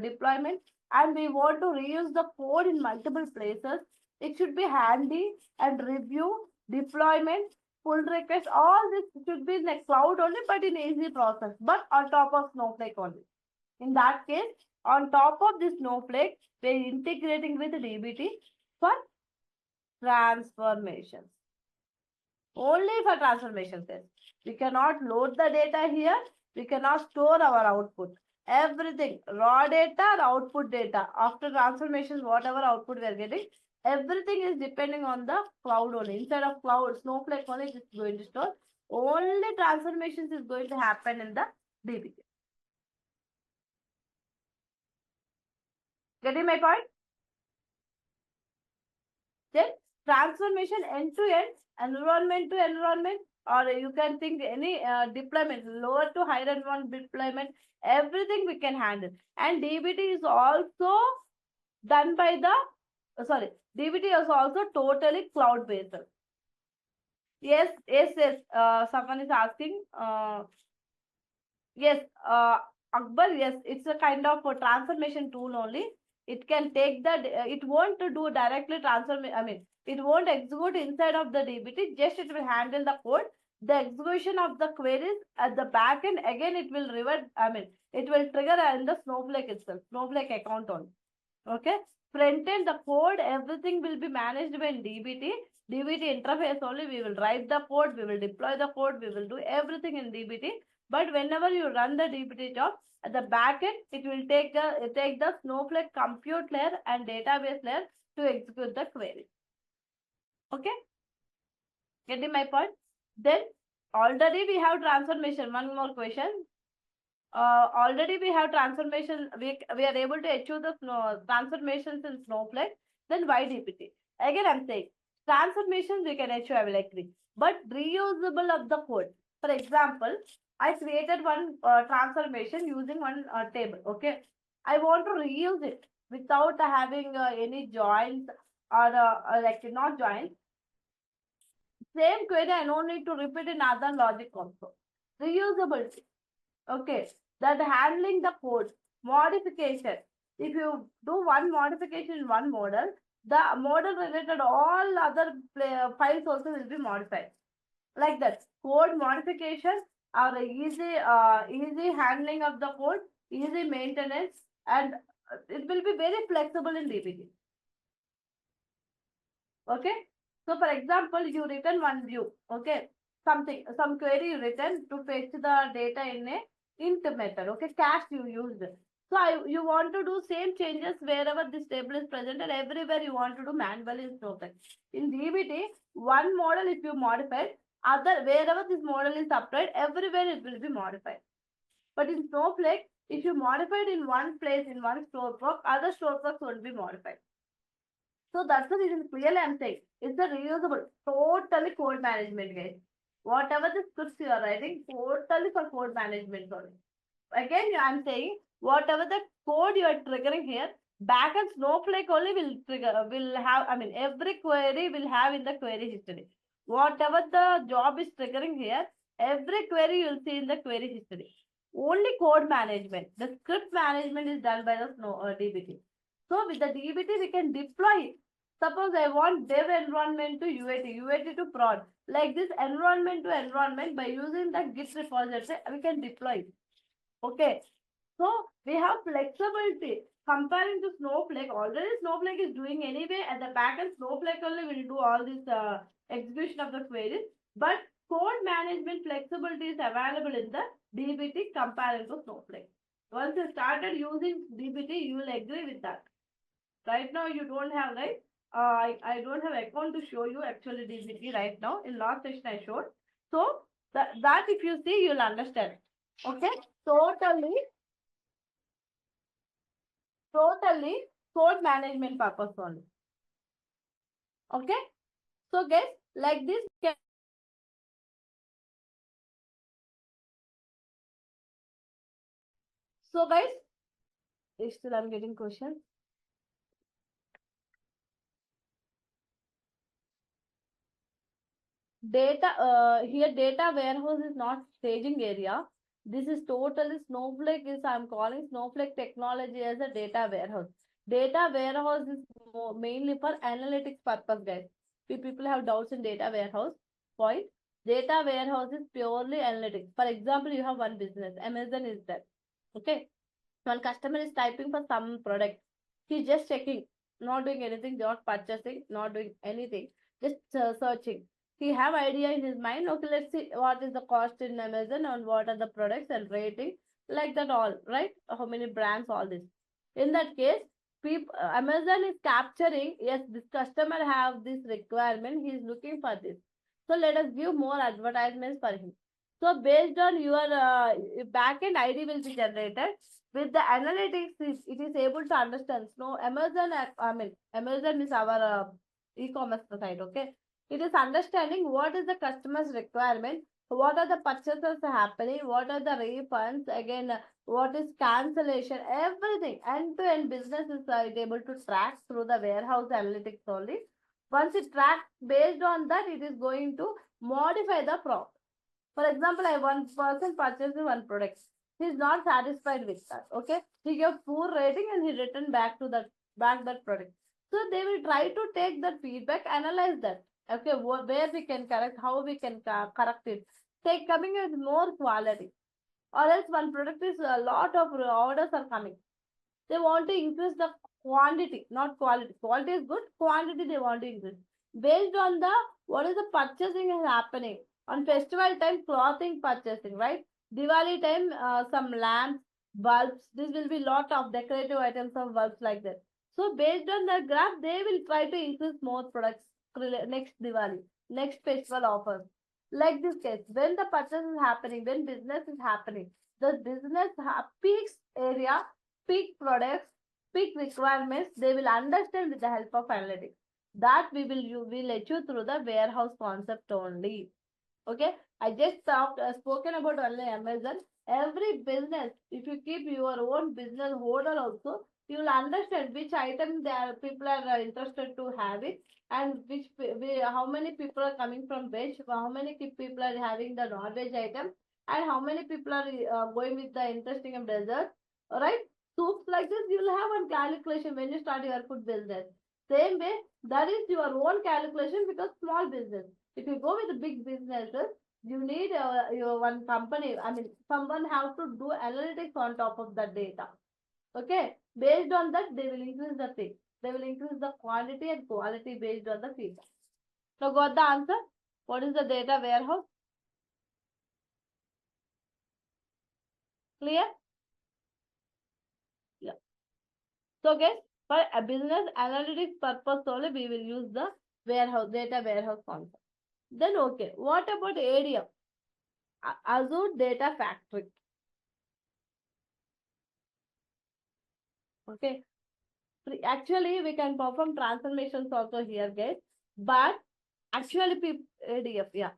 deployment, and we want to reuse the code in multiple places. It should be handy and review, deployment, pull request. All this should be in the cloud only, but in easy process. But on top of Snowflake only. In that case, on top of this Snowflake, we're integrating with DBT for transformations. Only for transformation test. We cannot load the data here. We cannot store our output. Everything, raw data, output data. After transformations, whatever output we are getting, everything is depending on the cloud only. Instead of cloud, Snowflake only is going to store. Only transformations is going to happen in the DBT. Getting my point? Then transformation end to end, environment to environment, or you can think any deployment, lower to higher environment deployment, everything we can handle. And DBT is also done by the, DBT is also totally cloud based. Yes. Someone is asking. Yes, Akbar, yes, it's a kind of a transformation tool only. It can take the, it won't do directly transform, I mean, it won't execute inside of the DBT, just it will handle the code. The execution of the queries at the back end, again, it will revert, I mean, it will trigger in the Snowflake itself, Snowflake account only. Okay. Front end, the code, everything will be managed by DBT. DBT interface only, we will write the code, we will deploy the code, we will do everything in DBT. But whenever you run the DBT job, at the back end, it will take the Snowflake compute layer and database layer to execute the query. Okay? Getting my point? Then already we have transformation. One more question. Already we have transformation. We are able to achieve the transformations in Snowflake. Then why DBT? Again, I'm saying transformations we can achieve, I will agree. But reusable of the code. For example, I created one transformation using one table. Okay, I want to reuse it without having any joins or like not joins. Same query, I don't need to repeat in other logic also. Reusability. Okay, that handling the code, modification. If you do one modification in one model, the model related all other files also will be modified. Like that, code modification or easy handling of the code, easy maintenance, and it will be very flexible in DBT. Okay. So for example, you written one view. Okay. Some query you written to fetch the data in a int method. Okay. Cache you used. So you want to do same changes wherever this table is present, and everywhere you want to do manually in Snowflake. In DBT, one model if you modify, wherever this model is applied, everywhere it will be modified. But in Snowflake, if you modify it in one place, in one storework, other storeworks won't be modified. So that's the reason clearly I'm saying it's a reusable, totally code management, guys. Whatever the scripts you are writing, totally for code management only. Again, I'm saying whatever the code you are triggering here, backend Snowflake only will have, I mean, every query will have in the query history. Whatever the job is triggering here, every query you'll see in the query history. Only code management. The script management is done by the DBT. So with the DBT, we can deploy it. Suppose I want dev environment to UAT, UAT to prod. Like this environment to environment, by using the Git repository, we can deploy it. Okay. So we have flexibility. Comparing to Snowflake, already Snowflake is doing anyway. At the backend, Snowflake only will do all this execution of the queries. But code management flexibility is available in the DBT compared to Snowflake. Once you started using DBT, you will agree with that. Right now, you don't have, right? I don't have account to show you actually DBT right now. In last session, I showed. So that if you see, you'll understand. Okay, totally code management purpose only. Okay, so guys, like this. So guys, still I'm getting questions. Here data warehouse is not staging area. This is totally Snowflake I'm calling Snowflake technology as a data warehouse. Data warehouse is mainly for analytics purpose, guys. If people have doubts in data warehouse point, data warehouse is purely analytics. For example, you have one business, Amazon is there. Okay. One customer is typing for some product. He's just checking, not doing anything, not purchasing, not doing anything, just searching. He have idea in his mind. Okay, let's see what is the cost in Amazon and what are the products and rating, like that all, right? How many brands, all this. In that case, Amazon is capturing, yes, this customer have this requirement, he is looking for this. So let us give more advertisements for him. So based on your backend ID will be generated. With the analytics, it is able to understand. So Amazon, Amazon is our e-commerce side. Okay, it is understanding what is the customer's requirement, what are the purchases happening, what are the refunds, again, what is cancellation, everything end-to-end business is able to track through the warehouse analytics only. Once it tracks, based on that, it is going to modify the product. For example, one person purchased one product. He is not satisfied with that. Okay, he gave poor rating and he returned back that product. So they will try to take that feedback, analyze that. Okay, where we can correct, how we can correct it. Coming with more quality, or else one product is a lot of orders are coming. They want to increase the quantity, not quality. Quality is good, quantity they want to increase. Based on the what is the purchasing is happening. On festival time, clothing purchasing, right? Diwali time, some lamps, bulbs. This will be lot of decorative items of bulbs like that. So based on that graph, they will try to increase more products next Diwali, next festival offers. Like this case, when the purchase is happening, when business is happening, the business peaks area, peak products, peak requirements, they will understand with the help of analytics. That we will let you through the warehouse concept only. Okay, I just spoken about only Amazon. Every business, if you keep your own business holder also, you will understand which item people are interested to have it, and how many people are coming from veg, how many people are having the non-veg item, and how many people are going with the interesting of dessert. All right, soups like this, you will have one calculation when you start your food business. Same way, that is your own calculation because small business. If you go with the big businesses, you need your one company. I mean, someone have to do analytics on top of the data. Okay, based on that, they will increase the thing. They will increase the quantity and quality based on the feedback. So, got the answer? What is the data warehouse? Clear? Yeah. So, guys, for a business analytics purpose only, we will use the warehouse data warehouse concept. Then, okay, what about ADF? Azure Data Factory. Okay, actually we can perform transformations also here, guys, but actually ADF, yeah,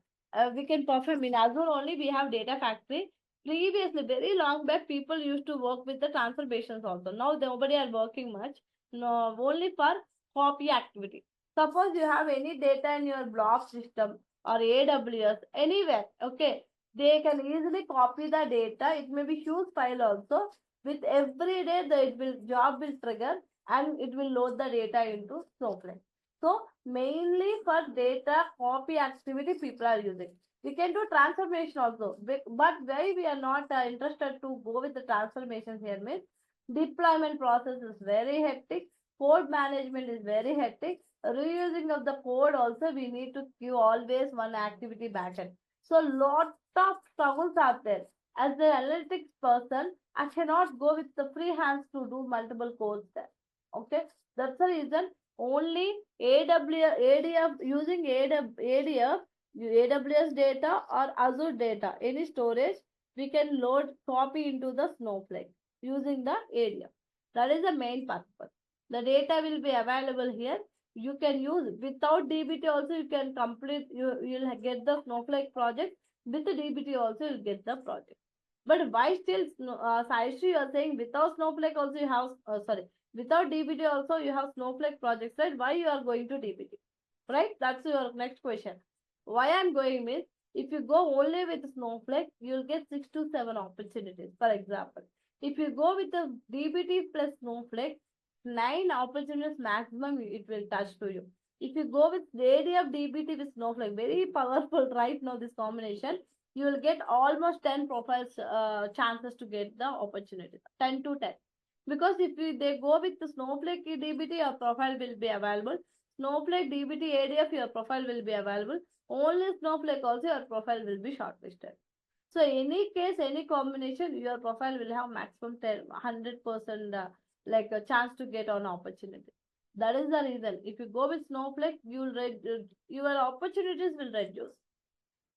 we can perform in Azure only. We have Data Factory. Previously, very long back, people used to work with the transformations also. Now nobody are working much. No, only for copy activity. Suppose you have any data in your blob system or AWS anywhere, okay, they can easily copy the data. It may be huge file also. With every day, the job will trigger and it will load the data into Snowflake. So mainly for data copy activity, people are using. We can do transformation also, but why we are not interested to go with the transformations here means deployment process is very hectic, code management is very hectic, reusing of the code also we need to queue always one activity backend. So lot of struggles are there. As the analytics person, I cannot go with the free hands to do multiple codes there. Okay, that's the reason only ADF using ADF, AWS data or Azure data, any storage, we can load copy into the Snowflake using the ADF. That is the main purpose. The data will be available here. You can use without DBT also. You can complete. You'll get the Snowflake project with the DBT also. You'll get the project. But why still Sai Sri, you are saying without Snowflake also you have without DBT also you have Snowflake projects, right? Why you are going to DBT, right? That's your next question. Why I'm going with, if you go only with Snowflake, you'll get 6 to 7 opportunities. For example, if you go with the DBT plus Snowflake, 9 opportunities maximum it will touch to you. If you go with the ADF DBT with Snowflake, very powerful right now this combination, you will get almost 10 profiles chances to get the opportunity, 10 to 10. Because if they go with the Snowflake DBT, your profile will be available. Snowflake DBT ADF, your profile will be available. Only Snowflake also, your profile will be shortlisted. So any case, any combination, your profile will have maximum 100% like a chance to get an opportunity. That is the reason. If you go with Snowflake, your opportunities will reduce.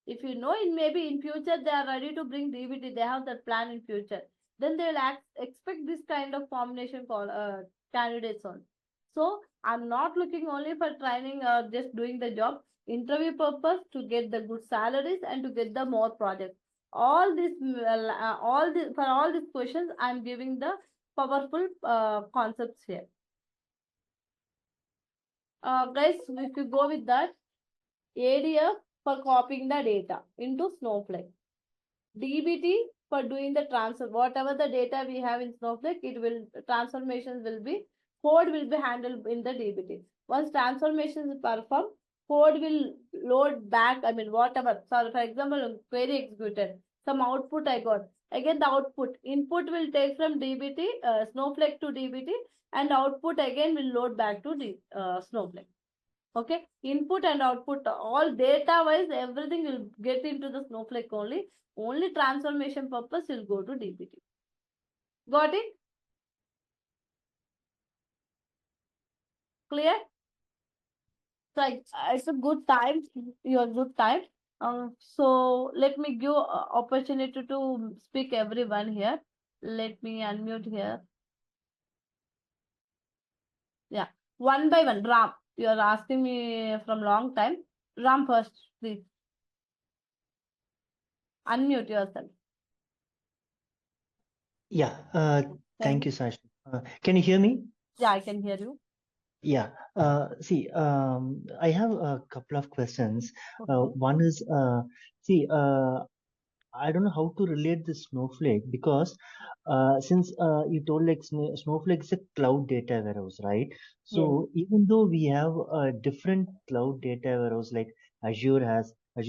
If you know in maybe in future they are ready to bring DBT, they have that plan in future, then they will expect this kind of combination candidates on. So I'm not looking only for training or just doing the job. Interview purpose to get the good salaries and to get the more projects. All this, for all these questions, I'm giving the powerful concepts here. Guys, if you go with that, ADF for copying the data into Snowflake. DBT for doing the transfer. Whatever the data we have in Snowflake, it will transformations will be code will be handled in the DBT. Once transformations perform, code will load back. I mean, whatever. So, for example, query executed. Some output I got. Again, the output input will take from DBT, Snowflake to DBT, and output again will load back to Snowflake. Okay, input and output, all data wise, everything will get into the Snowflake only. Only transformation purpose will go to DBT. Got it? Clear? So it's a good time. Your good time. So let me give opportunity to speak everyone here. Let me unmute here. Yeah, one by one. Ram, you are asking me from long time. Ram first, please. Unmute yourself. Yeah, thank you, Sai Sri. Can you hear me? Yeah, I can hear you. Yeah, see, I have a couple of questions. Okay. One is, I don't know how to relate this Snowflake because since you told like Snowflake is a cloud data warehouse, right? So even though we have a different cloud data warehouse like Azure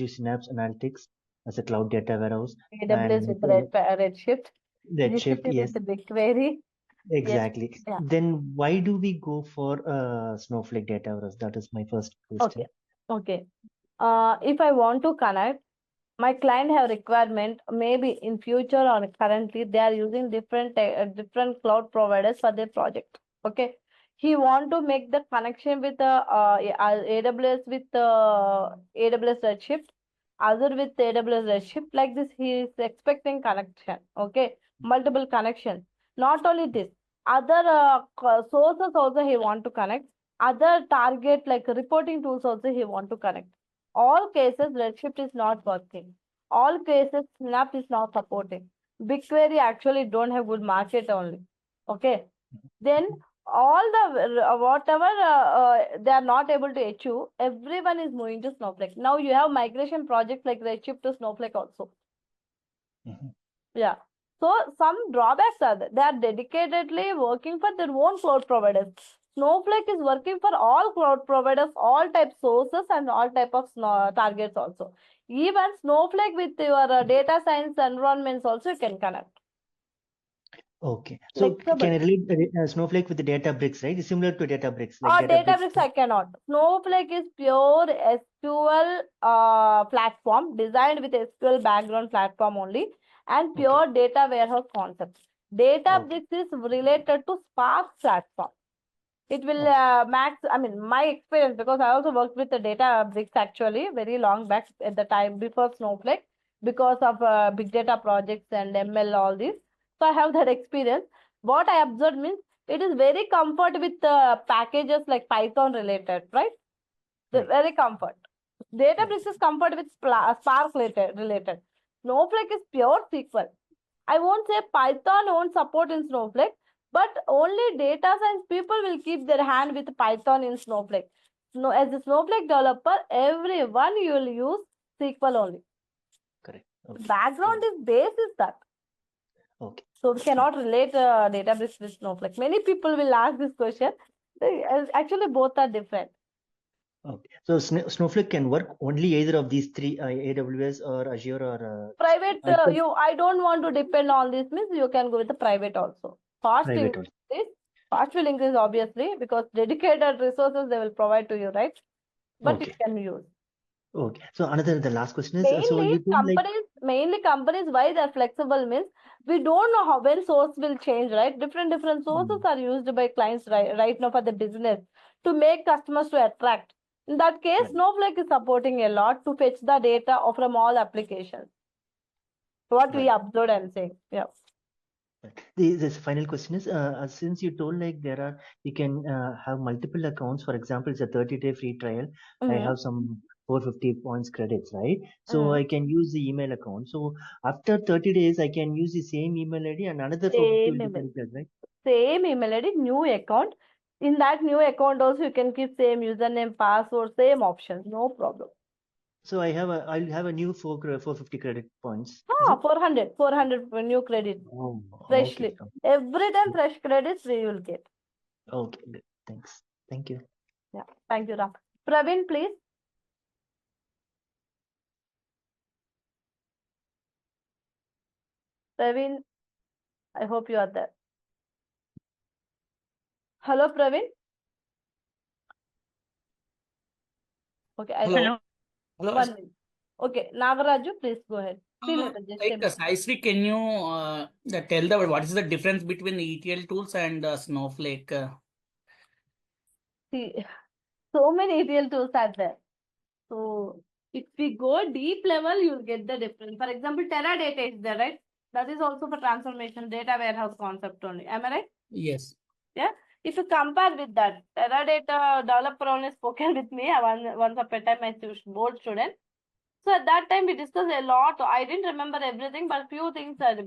Synapse Analytics as a cloud data warehouse, AWS with Redshift. Redshift, GCP yes, with BigQuery. exactly. Yes. Yeah. Then why do we go for Snowflake data warehouse? That is my first question. Okay. If I want to connect, my client have requirement, maybe in future or currently they are using different cloud providers for their project. Okay. He want to make the connection with AWS with AWS Redshift, Azure with AWS Redshift. Like this, he is expecting connection. Okay, multiple connections. Not only this, other sources also he want to connect. Other target like reporting tools also he want to connect. All cases Redshift is not working. All cases Synapse is not supporting. BigQuery actually don't have good market only. Okay. Then all the whatever they are not able to achieve, everyone is moving to Snowflake. Now you have migration projects like Redshift to Snowflake also. Yeah. So some drawbacks are there. They are dedicatedly working for their own cloud providers. Snowflake is working for all cloud providers, all type sources and all type of targets also. Even Snowflake with your data science environments also you can connect. Okay, so can I relate Snowflake with the Databricks, right? It's similar to Databricks. Like Databricks I cannot. Snowflake is pure SQL platform designed with SQL background platform only and pure data warehouse concept. Databricks is related to Spark platform. It will my experience, because I also worked with the Databricks actually very long back at the time before Snowflake because of big data projects and ML, all this. So I have that experience. What I observed means it is very comfort with packages like Python related, right? Very comfort. Databricks is comfort with Spark related. Snowflake is pure SQL. I won't say Python won't support in Snowflake, but only data science people will keep their hand with Python in Snowflake. As a Snowflake developer, everyone you will use SQL only. Correct. Background is base is that. Okay. So we cannot relate Databricks with Snowflake. Many people will ask this question. Actually, both are different. Okay. So Snowflake can work only either of these three, AWS or Azure or private. I don't want to depend on this. Means you can go with the private also. Cost will increase obviously because dedicated resources they will provide to you, right? But you can use. Okay. So the last question is mainly companies why they're flexible means we don't know how when source will change, right? Different sources are used by clients right now for the business to make customers to attract. In that case, Snowflake is supporting a lot to fetch the data from all applications. What we observed and saying. Yeah. This final question is, since you told like you can have multiple accounts. For example, it's a 30-day free trial. I have some 450 points credits, right? So I can use the email account. So after 30 days, I can use the same email ID and another 450 will be calculated, right? Same email ID, new account. In that new account also you can keep same username, password, same options, no problem. So I'll have a new 450 credit points. 400 for new credit. Oh, Freshly. okay. Every time fresh credits we will get. Okay, good. Thanks. Thank you. Yeah, thank you, Ram. Praveen, please. Praveen, I hope you are there. Hello, Praveen. Okay. Hello. Hello. One minute. Okay, Nagaraju, please go ahead. 3 minutes. Just SaiSri, can you tell what is the difference between ETL tools and Snowflake? See, so many ETL tools are there. So if we go deep level, you'll get the difference. For example, Teradata is there, right? That is also for transformation data warehouse concept only. Am I right? Yes. Yeah. If you compare with that, Teradata developer only spoken with me. Once upon a time, my board student. So at that time, we discussed a lot. I didn't remember everything, but few things are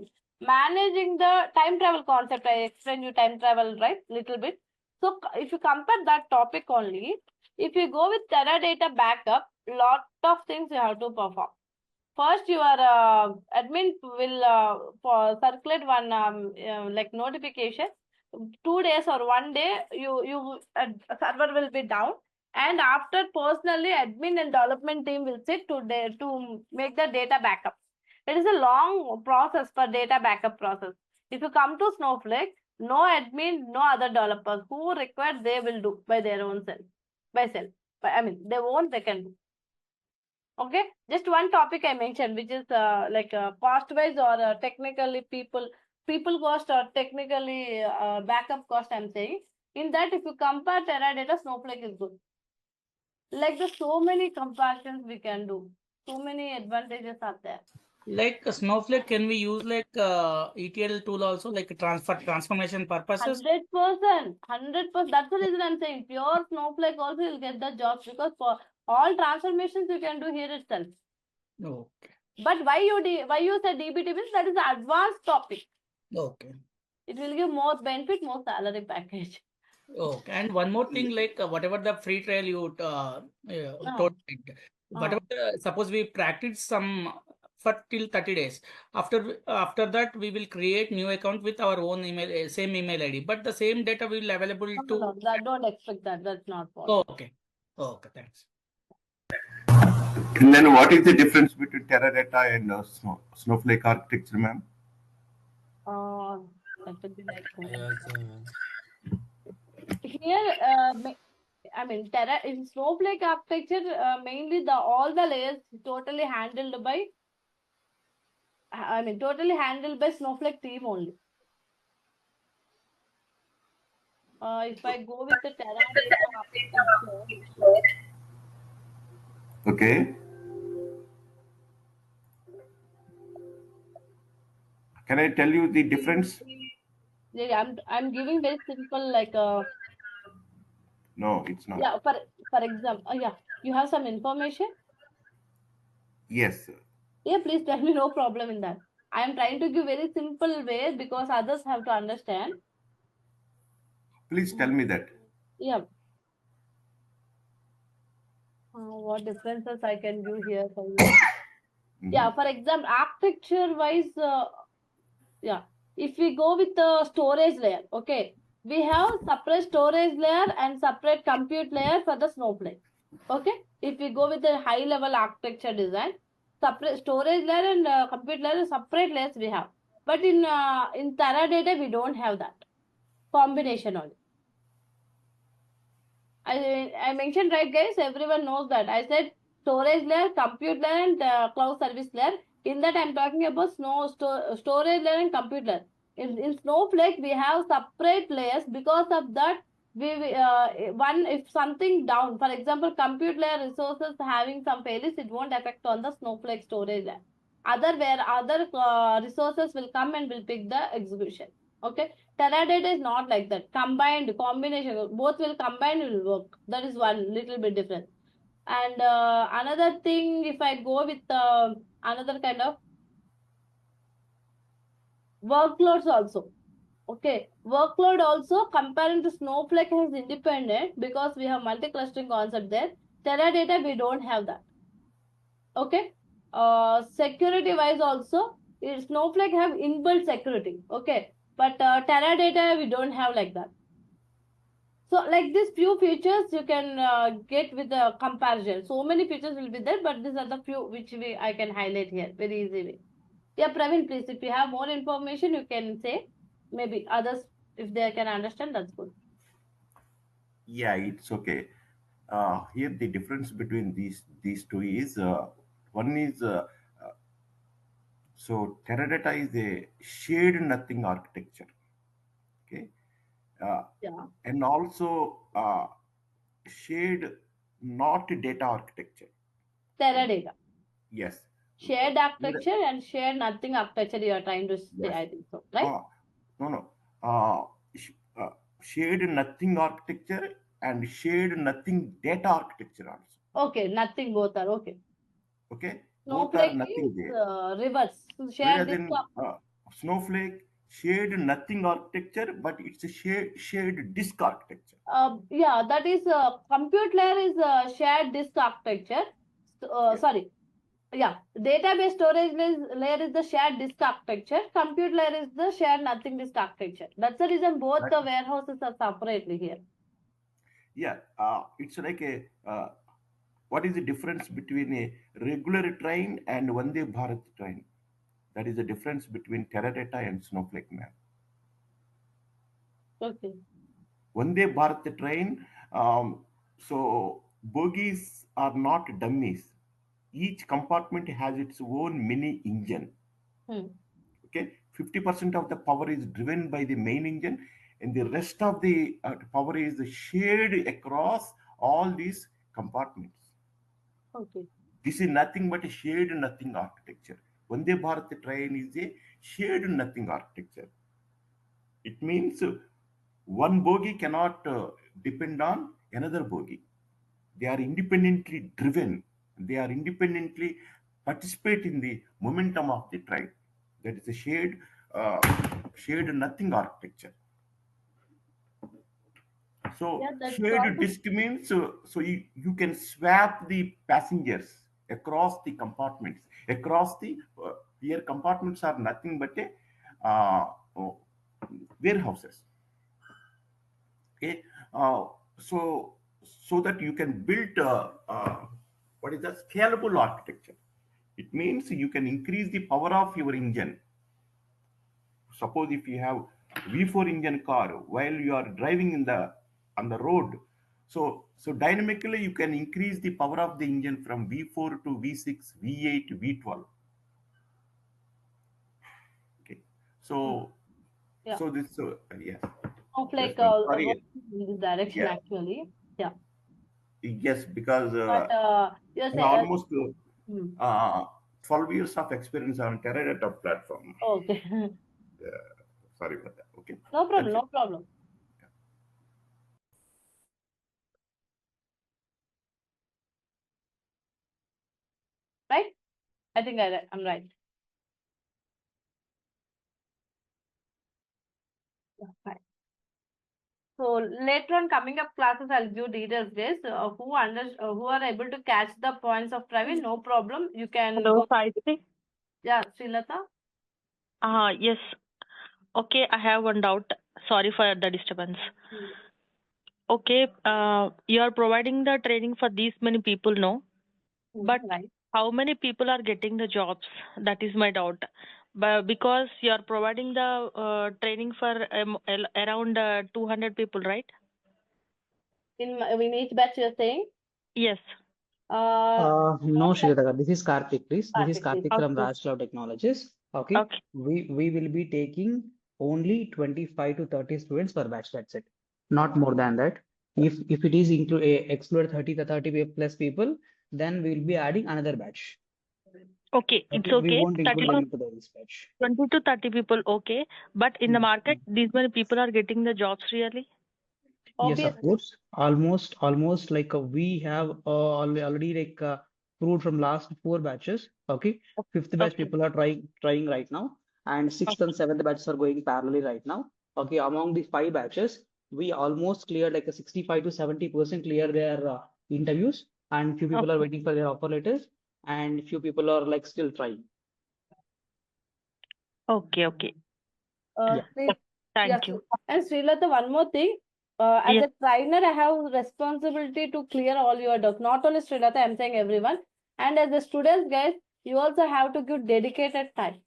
managing the time travel concept. I explained you time travel, right? Little bit. So if you compare that topic only, if you go with Teradata backup, lot of things you have to perform. First, your admin will circulate one like notification. 2 days or 1 day, server will be down. And after personally, admin and development team will sit to make the data backup. It is a long process for data backup process. If you come to Snowflake, no admin, no other developers who require they will do by their own self. They won't, they can do. Okay, just one topic I mentioned, which is cost wise or technically people cost or technically backup cost. I'm saying in that if you compare Teradata, Snowflake is good. Like the so many comparisons we can do, so many advantages are there. Like Snowflake, can we use like ETL tool also, like transformation purposes? 100%. That's the reason I'm saying pure Snowflake also you'll get the jobs, because for all transformations you can do here itself. Okay. But why you said DBT means that is an advanced topic. Okay. It will give more benefit, more salary package. Okay. And one more thing, like whatever the free trial you told, whatever suppose we practice some for till 30 days. After that, we will create new account with our own email, same email ID, but the same data will available to. No, don't expect that. That's not possible. Oh, okay. Okay, thanks. And then what is the difference between Teradata and Snowflake architecture, ma'am? That would be like here, in Snowflake architecture, mainly all the layers totally handled by Snowflake team only. If I go with the Teradata architecture, okay. Can I tell you the difference? Yeah, I'm giving very simple like No, it's not. Yeah, for example, yeah, you have some information. Yes. Yeah, please tell me, no problem in that. I am trying to give very simple way because others have to understand. Please tell me that. Yeah. What differences I can give here for you? Yeah, for example, architecture wise, yeah. If we go with the storage layer, okay, we have separate storage layer and separate compute layer for the Snowflake. Okay, if we go with the high level architecture design, separate storage layer and compute layer, separate layers we have. But in Teradata, we don't have that combination only. I mentioned, right, guys? Everyone knows that. I said storage layer, compute layer, and cloud service layer. In that, I'm talking about storage layer and compute layer. In Snowflake, we have separate layers. Because of that, if something down, for example, compute layer resources having some failures, it won't affect on the Snowflake storage layer. other resources will come and will pick the execution. Okay, Teradata is not like that. Combination, both will combine, will work. That is one little bit different. And another thing, if I go with another kind of workloads also. Okay, workload also comparing to Snowflake is independent because we have multi-clustering concept there. Teradata, we don't have that. Okay, security wise also, Snowflake have inbuilt security. Okay, but Teradata, we don't have like that. So like these few features you can get with the comparison. So many features will be there, but these are the few which I can highlight here very easily. Yeah, Praveen, please, if you have more information, you can say. Maybe others, if they can understand, that's good. Yeah, it's okay. Here the difference between these two is one is so Teradata is a shared nothing architecture. Okay, Yeah. and also shared not data architecture. Teradata. Yes. Shared architecture and shared nothing architecture you are trying to say, Yes. I think so, right? No. Shared nothing architecture and shared nothing data architecture also. Okay, nothing, both are okay. Okay, both are Snowflake nothing is there. reverse. Shared Whereas in Snowflake, shared nothing architecture, but it's a shared disk architecture. Yeah, that is compute layer is shared disk architecture. Yes. Sorry. Yeah, database storage layer is the shared disk architecture. Compute layer is the shared nothing disk architecture. That's the reason both Right. the warehouses are separately here. Yeah, it's like a what is the difference between a regular train and Vande Bharat train? That is the difference between Teradata and Snowflake map. Okay. Vande Bharat train, so bogies are not dummies. Each compartment has its own mini engine. Okay, 50% of the power is driven by the main engine, and the rest of the power is shared across all these compartments. Okay. This is nothing but a shared nothing architecture. Vande Bharat train is a shared nothing architecture. It means one bogie cannot depend on another bogie. They are independently driven. They are independently participate in the momentum of the train. That is a shared nothing architecture. So Yeah, shared disk means so you can swap the passengers across the compartments. Across the here compartments are nothing but a warehouses. Okay, so that you can build what is the scalable architecture. It means you can increase the power of your engine. Suppose if you have V4 engine car while you are driving on the road, so dynamically you can increase the power of the engine from V4 to V6, V8, V12. Okay, so yeah. So this yes. Snowflake Sorry. in this direction Yeah. actually. Yeah. Yes, because But you're saying almost 12 years of experience on Teradata platform. okay. Sorry about that. Okay. No problem. That's No it. problem. Right? I think I'm right. Yeah, fine. So later on coming up classes, I'll give details, guys. Who are able to catch the points of Praveen, no problem. You can Hello, go. SaiSri. Yeah, Srilata. Yes. Okay, I have one doubt. Sorry for the disturbance. Okay, you are providing the training for these many people, no? But Right. how many people are getting the jobs? That is my doubt. But because you are providing the training for around 200 people, right? In each batch, you're saying? Yes. No, Shridhar, this is Karthik, please. This is Karthik, Karthik from Okay. Raj Cloud Technologies. Okay. Okay. We will be taking only 25 to 30 students per batch. That's it. Not more than that. If it is exclude 30 to 30 plus people, then we will be adding another batch. Okay, it's Okay, we okay. won't 30 include to them into the dispatch. 20 to 30 people, okay. But in the market, these many people are getting the jobs really? Yes, of Obviously. course. Almost like we have already like proved from last 4 batches. Okay, fifth batch Okay. people are trying right now, and sixth and seventh batches are going parallelly right now. Okay, among the 5 batches, we almost cleared like a 65 to 70% clear their interviews, and few people are waiting for their offer letters, and few people are like still trying. Okay, okay. Yeah. Thank you. And Srilata, one more thing. As Yes. a trainer, I have responsibility to clear all your doubts. Not only Srilata, I'm saying everyone. And as a students, guys, you also have to give dedicated time.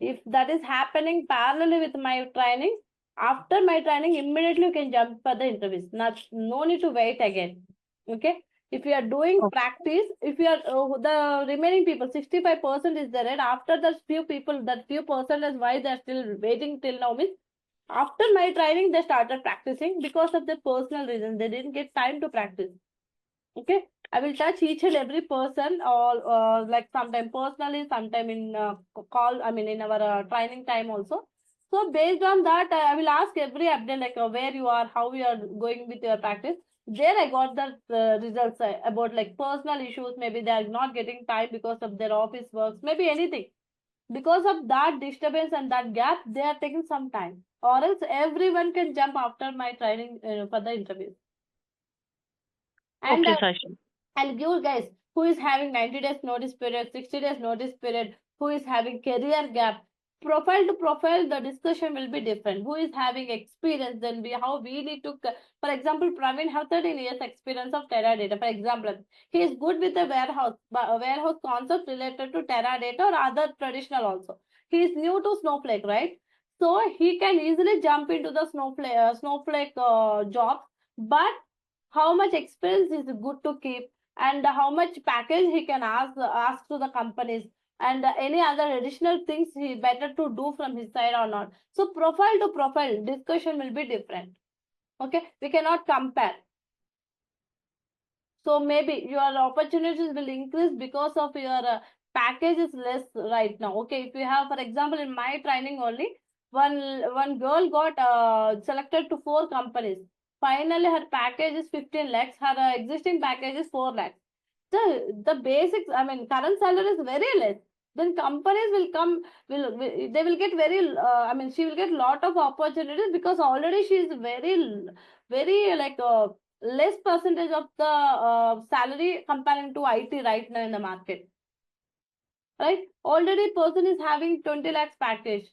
If that is happening parallelly with my training, after my training, immediately you can jump for the interviews. No need to wait again. Okay. If you are doing practice, if you are the remaining people, 65% is there, right? After that few people, that few percent is why they're still waiting till now means after my training, they started practicing because of their personal reasons. They didn't get time to practice. Okay, I will touch each and every person, or like sometime personally, sometime in call. I mean, in our training time also. So based on that, I will ask every update like where you are, how you are going with your practice. There I got the results about like personal issues. Maybe they are not getting time because of their office works. Maybe anything. Because of that disturbance and that gap, they are taking some time. Or else everyone can jump after my training for the interview. And Okay, Sai Sri. I'll give guys who is having 90 days notice period, 60 days notice period, who is having career gap. Profile to profile, the discussion will be different. Who is having experience, then how we need to, for example, Praveen have 13 years experience of Teradata. For example, he is good with the warehouse concept related to Teradata or other traditional also. He is new to Snowflake, right? So he can easily jump into the Snowflake job, but how much experience is good to keep, and how much package he can ask to the companies, and any other additional things he better to do from his side or not. So profile to profile discussion will be different. Okay, we cannot compare. So maybe your opportunities will increase because of your package is less right now. Okay, if you have, for example, in my training only, one girl got selected to 4 companies. Finally, her package is 15 lakhs. Her existing package is 4 lakhs. The basics, I mean, current salary is very less. Then companies will come, they will get very, I mean, she will get lot of opportunities because already she is very like less percentage of the salary comparing to IT right now in the market. Right? Already person is having 20 lakhs package.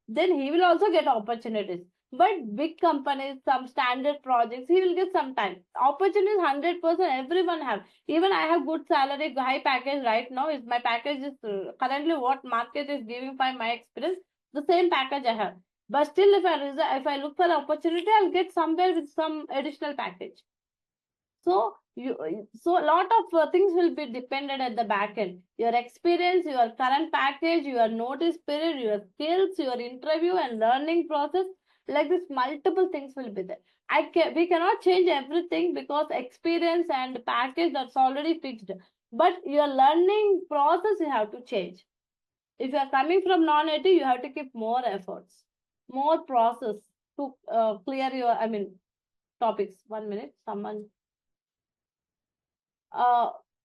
Then he will also get opportunities. But big companies, some standard projects, he will get some time. Opportunities 100% everyone have. Even I have good salary, high package right now. Is my package is currently what market is giving by my experience, the same package I have. But still, if I look for opportunity, I'll get somewhere with some additional package. So so a lot of things will be dependent at the back end. Your experience, your current package, your notice period, your skills, your interview and learning process. Like this, multiple things will be there. We cannot change everything because experience and package that's already fixed. But your learning process you have to change. If you are coming from non-IT, you have to keep more efforts, more process to clear your, I mean, topics. 1 minute, someone.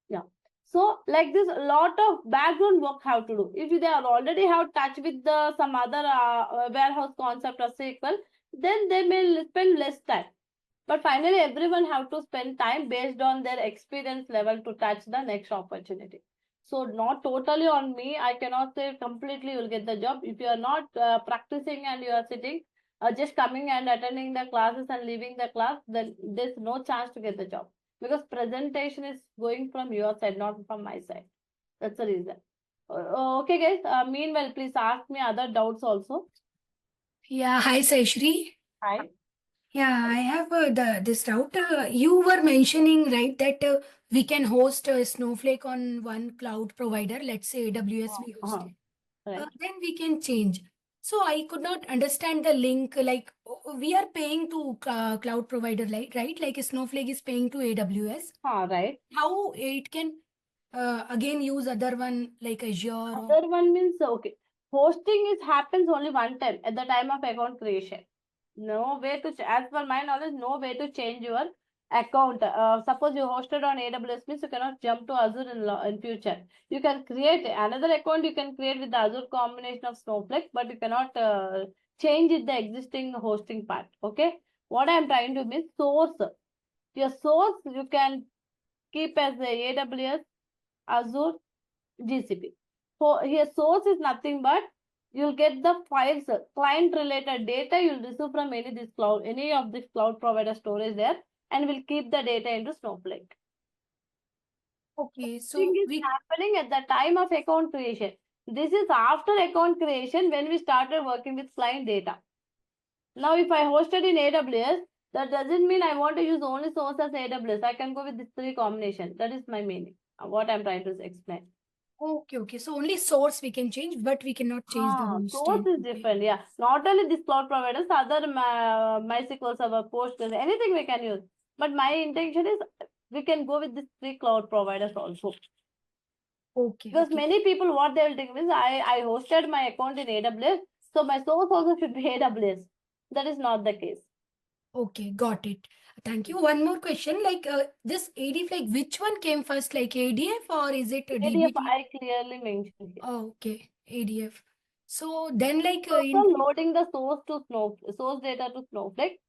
Yeah, so like this, a lot of background work have to do. If they are already have touch with the some other warehouse concept or SQL, then they may spend less time. But finally, everyone have to spend time based on their experience level to touch the next opportunity. So not totally on me. I cannot say completely you will get the job. If you are not practicing and you are sitting, just coming and attending the classes and leaving the class, then there's no chance to get the job. Because presentation is going from your side, not from my side. That's the reason. Okay, guys. Meanwhile, please ask me other doubts also. Yeah, hi, SaiSri. Hi. Yeah, I have this doubt. You were mentioning, right, that we can host Snowflake on one cloud provider, let's say AWS we host it. Right. Then we can change. So I could not understand the link, like we are paying to cloud provider, right? Like Snowflake is paying to AWS. Right. How it can again use other one like Azure or Other one means, okay, hosting is happens only one time at the time of account creation. No way to, as per my knowledge, no way to change your account. Suppose you hosted on AWS means you cannot jump to Azure in future. You can create another account, you can create with the Azure combination of Snowflake, but you cannot change it the existing hosting part. Okay. What I am trying to mean, source. Your source you can keep as the AWS, Azure, GCP. So here source is nothing but you'll get the files, client related data you'll receive from any of this cloud provider storage there, and we'll keep the data into Snowflake. okay, so Thing is happening at the time of account creation. This is after account creation when we started working with client data. Now, if I hosted in AWS, that doesn't mean I want to use only source as AWS. I can go with this three combination. That is my meaning. What I'm trying to explain. okay. So only source we can change, but we cannot change the host. Source is different, yeah. Not only this cloud providers, other MySQL Server, Postgres, anything we can use. But my intention is we can go with these three cloud providers also. Okay. Because many people, what they will think is, I hosted my account in AWS, so my source also should be AWS. That is not the case. Okay, got it. Thank you. One more question, like this ADF, like which one came first, like ADF or is it a ADF, DBT? I clearly mentioned here. Oh, okay, ADF. So then, like Also loading the source data to Snowflake.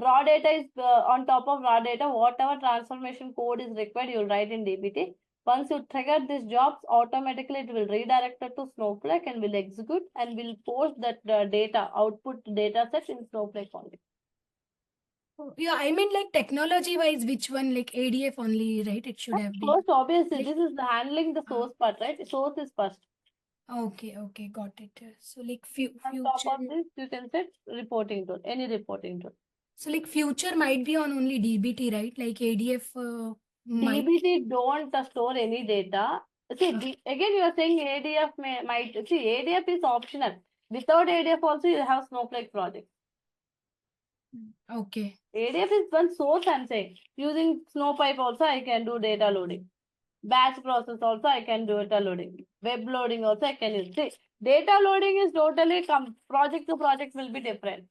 Raw data is on top of raw data. Whatever transformation code is required, you'll write in DBT. Once you trigger these jobs, automatically it will redirect it to Snowflake and will execute and will post that data output data set in Snowflake only. yeah, I mean like technology wise, which one, like ADF only, right? It should have been. First, obviously, like, this is the handling the source part, right? Source is first. Okay, got it. So like On top of this, you can set reporting tool, any reporting tool. So like future might be on only DBT, right? Like ADF might. DBT don't store any data. See, again, you are saying ADF might. See, ADF is optional. Without ADF also, you have Snowflake project. Okay. ADF is one source, I'm saying. Using Snowpipe also, I can do data loading. Batch process also, I can do data loading. Web loading also, I can use. See, data loading is totally project to project will be different.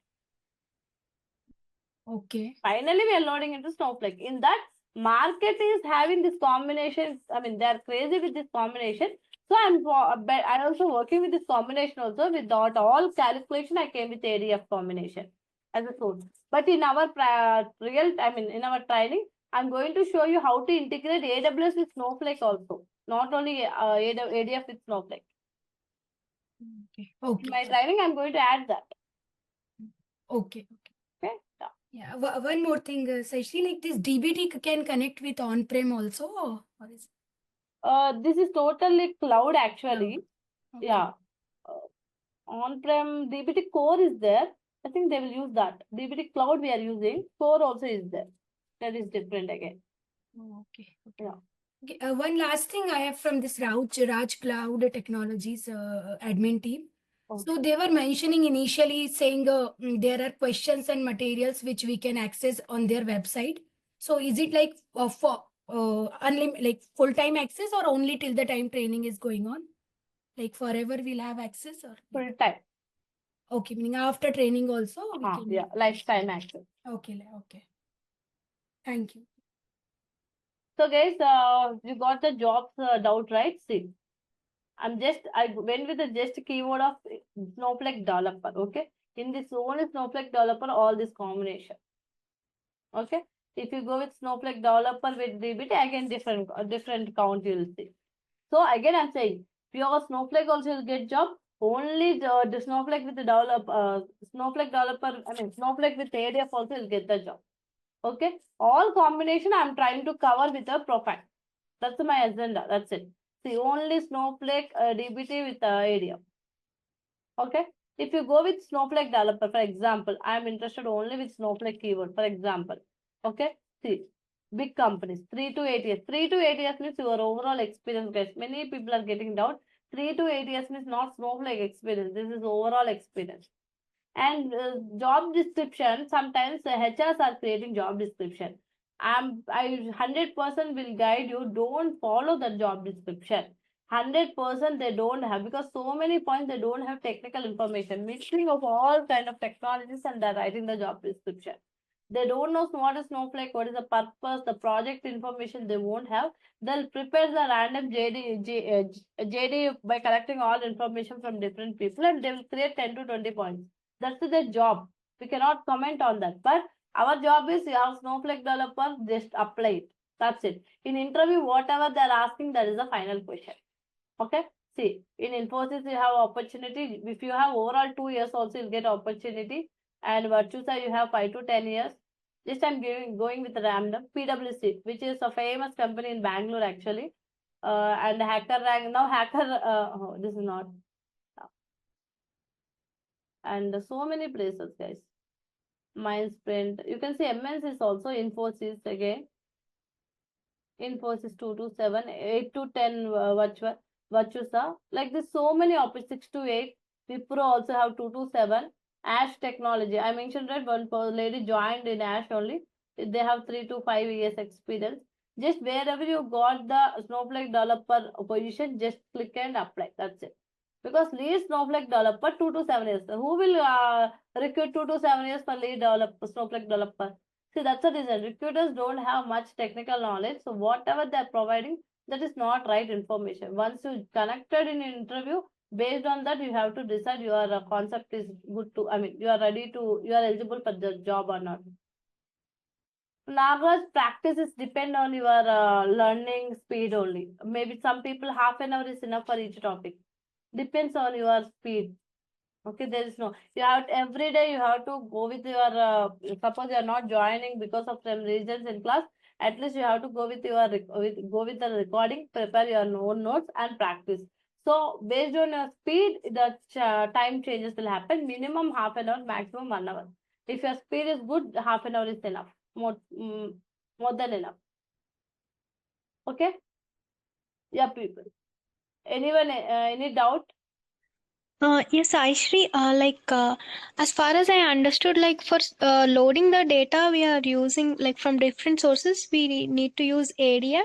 Okay. Finally, we are loading into Snowflake. In that, market is having this combination. I mean, they are crazy with this combination. So I also working with this combination also. Without all calculation, I came with ADF combination as a source. But in our in our training, I'm going to show you how to integrate AWS with Snowflake also. Not only ADF with Snowflake. Okay. In my training, I'm going to add that. Okay. Okay. Yeah. One more thing, Saishri, like this DBT can connect with on-prem also, or is this is totally cloud actually. Okay. Yeah. On-prem DBT core is there. I think they will use that. DBT cloud we are using. Core also is there. That is different again. Okay. Yeah. Okay, one last thing I have from this Raj Cloud Technologies admin team. So they were mentioning initially saying there are questions and materials which we can access on their website. So is it like for like full-time access or only till the time training is going on? Like forever we'll have access or? Full-time. Okay, meaning after training also? Yeah, lifetime access. Okay. Thank you. So guys, you got the jobs doubt, right? See, I went with the just keyword of Snowflake Developer, okay? In this only Snowflake Developer, all this combination, okay? If you go with Snowflake Developer with DBT, again different count you will see. So again, I'm saying, pure Snowflake also will get job. Only the Snowflake with the Snowflake Developer, Snowflake with ADF also will get the job. Okay, all combination I'm trying to cover with a profile. That's my agenda. That's it. See, only Snowflake DBT with ADF. Okay, if you go with Snowflake Developer, for example, I'm interested only with Snowflake keyword, for example. Okay, see, big companies, 3 to 8 years. 3 to 8 years means your overall experience, guys. Many people are getting down. 3 to 8 years means not Snowflake experience. This is overall experience. And job description, sometimes HRs are creating job description. I 100% will guide you. Don't follow the job description. 100% they don't have, because so many points they don't have technical information, mixing of all kind of technologies, and they're writing the job description. They don't know what is Snowflake, what is the purpose, the project information they won't have. They'll prepare the random JD by collecting all information from different people, and they will create 10 to 20 points. That's their job. We cannot comment on that. But our job is, you have Snowflake developer, just apply it. That's it. In interview, whatever they're asking, that is the final question. Okay. See, in Infosys, you have opportunity. If you have overall 2 years also, you'll get opportunity. And Virtusa, you have 5 to 10 years. Just I'm going with random. PwC, which is a famous company in Bangalore actually. And Hacker Rank, now Hacker, oh, this is not. And so many places, guys. Mindsprint. You can see MNC is also Infosys again. Infosys 227, 8 to 10 Virtusa. Like this, so many options, 6 to 8. Wipro also have 2 to 7. Ash Technology. I mentioned that one lady joined in Ash only. They have 3 to 5 years experience. Just wherever you got the Snowflake developer position, just click and apply. That's it. Because lead Snowflake developer 2 to 7 years. Who will recruit 2 to 7 years for lead developer, Snowflake developer? See, that's the reason. Recruiters don't have much technical knowledge. So whatever they're providing, that is not right information. Once you connected in an interview, based on that, you have to decide your concept is good to, I mean, you are ready to, you are eligible for the job or not. Nagaraj, practices depend on your learning speed only. Maybe some people half an hour is enough for each topic. Depends on your speed. Okay, there is no, you have every day you have to go with your, suppose you are not joining because of some reasons in class, at least you have to go with your, go with the recording, prepare your own notes and practice. So based on your speed, the time changes will happen. Minimum half an hour, maximum 1 hour. If your speed is good, half an hour is enough, more than enough. Okay. Yeah, people. Anyone, any doubt? Yes, Sai Sri, as far as I understood, like for loading the data we are using like from different sources, we need to use ADF,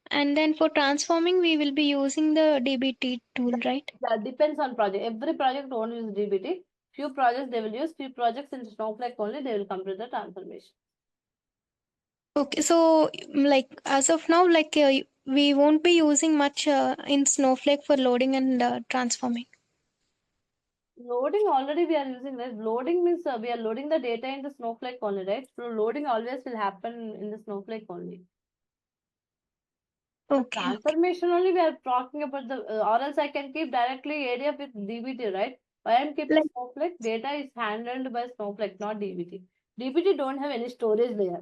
and then for transforming we will be using the DBT tool, right? That depends on project. Every project won't use DBT. Few projects they will use, few projects in Snowflake only they will complete the transformation. Okay, so like as of now, like we won't be using much in Snowflake for loading and transforming. Loading already we are using, right? Loading means we are loading the data in the Snowflake only, right? So loading always will happen in the Snowflake only. Okay. Transformation only we are talking about the, or else I can keep directly ADF with DBT, right? Why I'm keeping Like, Snowflake, data is handled by Snowflake, not DBT. DBT don't have any storage layer.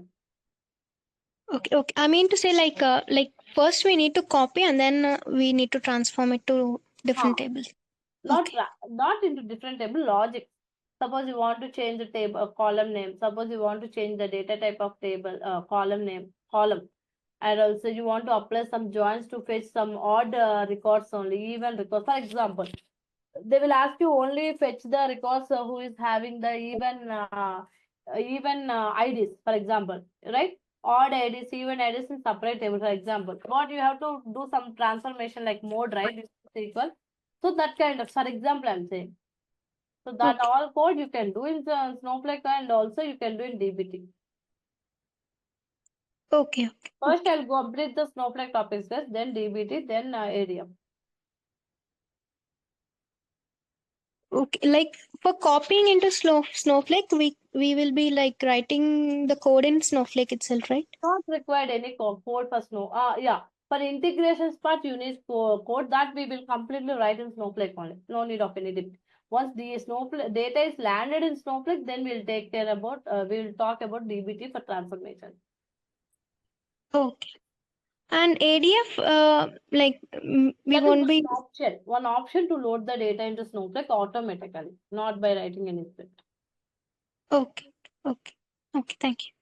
okay. I mean to say like first we need to copy and then we need to transform it to different tables. Not Okay. not into different table logic. Suppose you want to change the table column name. Suppose you want to change the data type of table column name column, and also you want to apply some joins to fetch some odd records only, even records. For example, they will ask you only fetch the records who is having the even IDs, for example, right? Odd IDs, even IDs in separate table, for example. What you have to do some transformation like mode, right? Is equal. So that kind of, for example, I'm saying. So that Okay. all code you can do in Snowflake and also you can do in DBT. Okay. First, I'll complete the Snowflake topics first, then DBT, then ADF. Okay. Like for copying into Snowflake, we will be like writing the code in Snowflake itself, right? Not required any code for Snow. Yeah. For integrations part, you need code that we will completely write in Snowflake only. No need of any DBT. Once the Snowflake data is landed in Snowflake, then we'll take care about, we will talk about DBT for transformation. Okay. And ADF, we That won't is be. one option to load the data into Snowflake automatically, not by writing any script. Okay. Thank you.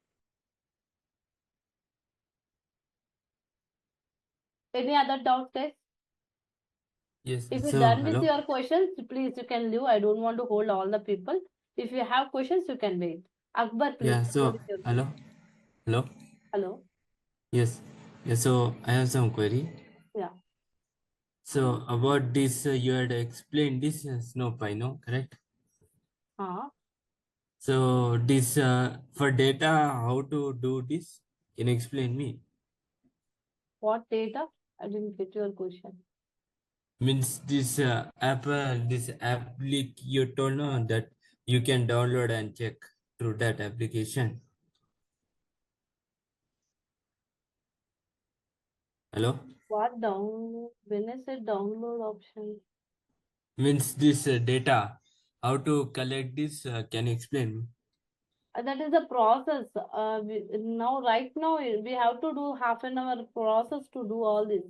Any other doubts, guys? Yes. If you're So done with hello. your questions, please you can leave. I don't want to hold all the people. If you have questions, you can wait. Akbar, please. Yeah. Go So with your hello. Hello. Yes. Yeah, so I have some query. Yeah. So about this, you had explained this SnowPy, no? Correct? So this for data, how to do this? Can you explain me? What data? I didn't get your question. Means this this you told no that you can download and check through that application. Hello? What download? When I said download option, Means this data, how to collect this? Can you explain me? that is the process. Right now, we have to do half an hour process to do all this.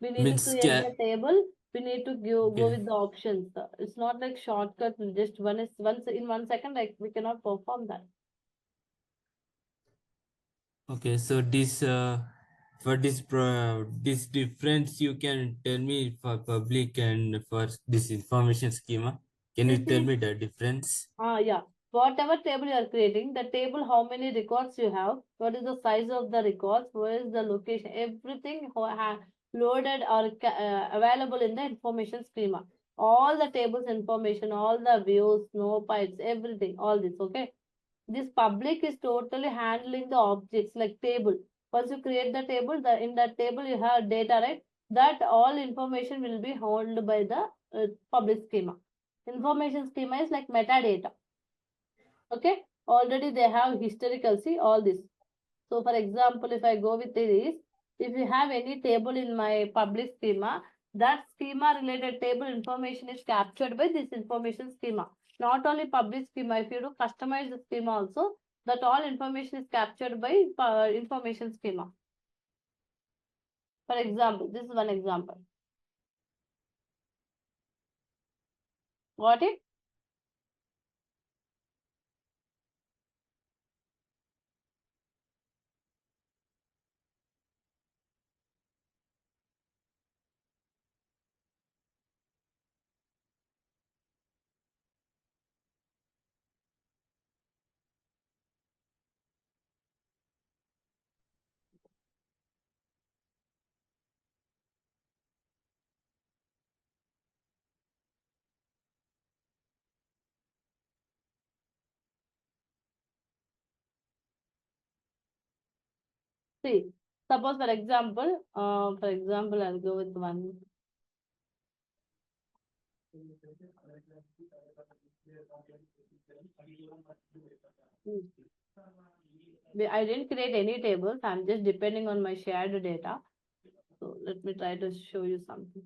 We need to Means create the table. We need to go okay. with the options. It's not like shortcut. Just once in 1 second, like we cannot perform that. Okay, so this for this difference you can tell me for public and for this information schema. Can you tell me the difference? Yeah. Whatever table you are creating, the table, how many records you have, what is the size of the records, where is the location, everything loaded or available in the information schema. All the tables information, all the views, no pipes, everything, all this, okay? This public is totally handling the objects like table. Once you create the table, in that table you have data, right? That all information will be held by the public schema. Information schema is like metadata. Okay, already they have historical, see all this. So for example, if I go with this, if you have any table in my public schema, that schema related table information is captured by this information schema. Not only public schema, if you do customize the schema also, that all information is captured by information schema. For example, this is one example. Got it? See, suppose for example, I'll go with one. I didn't create any tables. I'm just depending on my shared data. So let me try to show you something.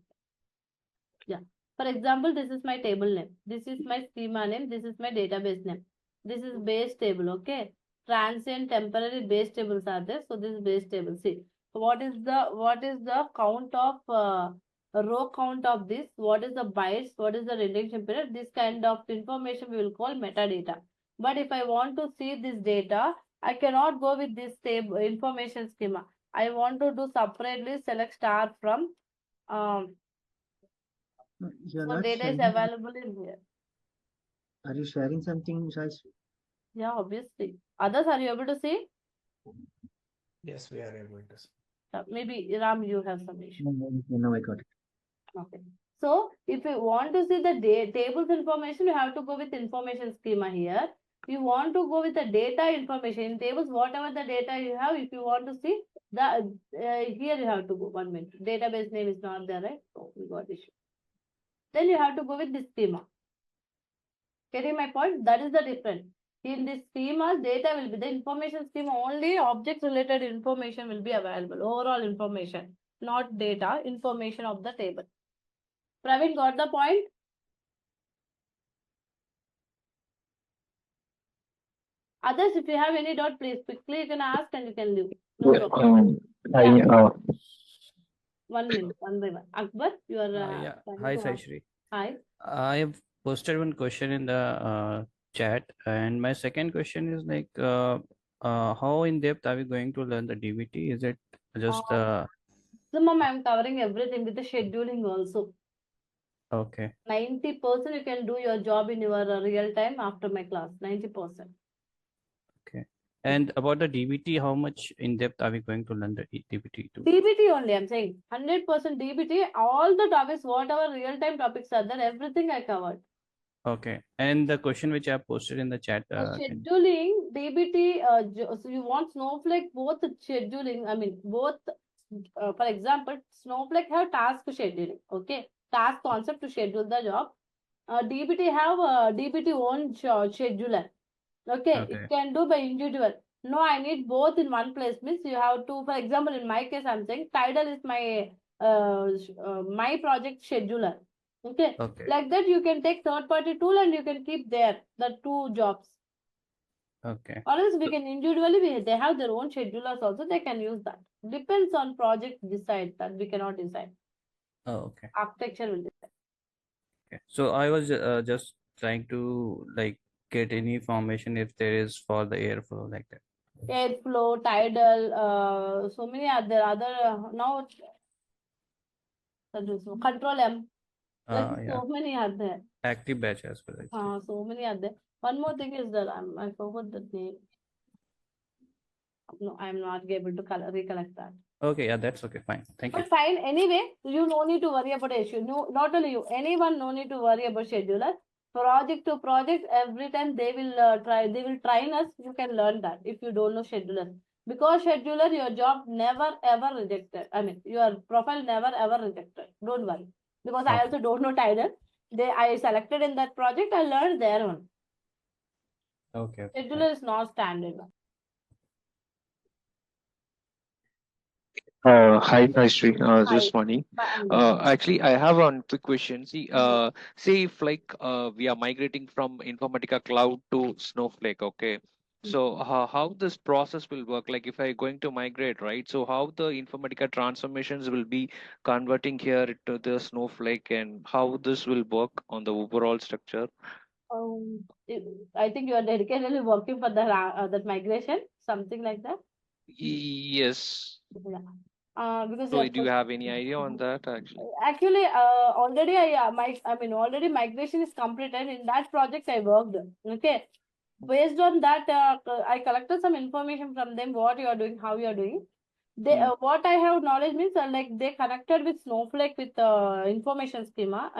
Yeah. For example, this is my table name. This is my schema name. This is my database name. This is base table. Okay. Transient temporary base tables are there. So this is base table. See, what is the count of row count of this? What is the bytes? What is the retention period? This kind of information we will call metadata. But if I want to see this data, I cannot go with this table information schema. I want to do separately select star from You're so not data is sharing. available in here. Are you sharing something, Sai Sri? Yeah, obviously. Others, are you able to see? Yes, we are able to see. Maybe Ram, you have some issue. No, I got it. Okay. So if you want to see the tables information, you have to go with information schema here. You want to go with the data information in tables, whatever the data you have, if you want to see the here you have to go 1 minute. Database name is not there, right? So we got issue. Then you have to go with this schema. Getting my point? That is the difference. In this schema, data will be the information schema, only object related information will be available. Overall information, not data, information of the table. Praveen, got the point? Others, if you have any doubt, please quickly you can ask and you can leave. No problem. 1 minute, one by one. Akbar, you are. Yeah. Hi, Sai Sri. Hi. I have posted one question in the chat, and my second question is like, how in depth are we going to learn the DBT? Is it just Maximum I'm covering everything with the scheduling also. okay? 90% you can do your job in your real time after my class. 90%. Okay. And about the DBT, how much in depth are we going to learn the DBT too? DBT only, I'm saying 100% DBT. All the topics, whatever real-time topics are there, everything I covered. Okay. And the question which I posted in the chat. Scheduling, DBT, so you want Snowflake, both scheduling, I mean, both, for example, Snowflake have task scheduling, okay? Task concept to schedule the job. DBT have DBT own scheduler, okay? It can do by individual. No, I need both in one place. Means you have to, for example, in my case, I'm saying Tidal is my my project scheduler. Okay. Like that, you can take third-party tool and you can keep there the two jobs. Okay. Or else we can individually, they have their own schedulers also, they can use that. Depends on project decide that we cannot decide. Oh, okay. Architecture will decide. Okay. So I was just trying to like get any information if there is for the airflow like that. Airflow, Tidal, so many other now control M. Like so many are there. Active batch as well. So many are there. One more thing is that I forgot the name. No, I'm not able to recollect that. Okay, yeah, that's okay. Fine. Thank you. But fine, anyway, you no need to worry about issue. No, not only you, anyone no need to worry about scheduler. Project to project, every time they will train us. You can learn that if you don't know scheduler. Because scheduler, your job never ever rejected. I mean, your profile never ever rejected. Don't worry. Because I also don't know Tidal. I selected in that project, I learned their one. Okay. Scheduler is not standard. Hi, Sai Sri. This morning. Actually, I have one quick question. See, say if like we are migrating from Informatica Cloud to Snowflake, okay? So how this process will work? Like if I going to migrate, right? So how the Informatica transformations will be converting here to the Snowflake, and how this will work on the overall structure? I think you are dedicatedly working for that migration, something like that. Yes. Yeah. Because so do you have any idea on that actually already already migration is completed. In that project I worked. Okay, based on that I collected some information from them, what you are doing, how you are doing. They what I have knowledge means like they connected with Snowflake with information schema.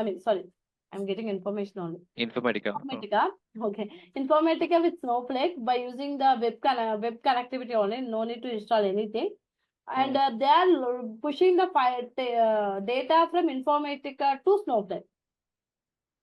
I'm getting information only. Informatica. Okay, Informatica with Snowflake by using the web connectivity only. No need to install anything. And they are pushing the data from Informatica to Snowflake.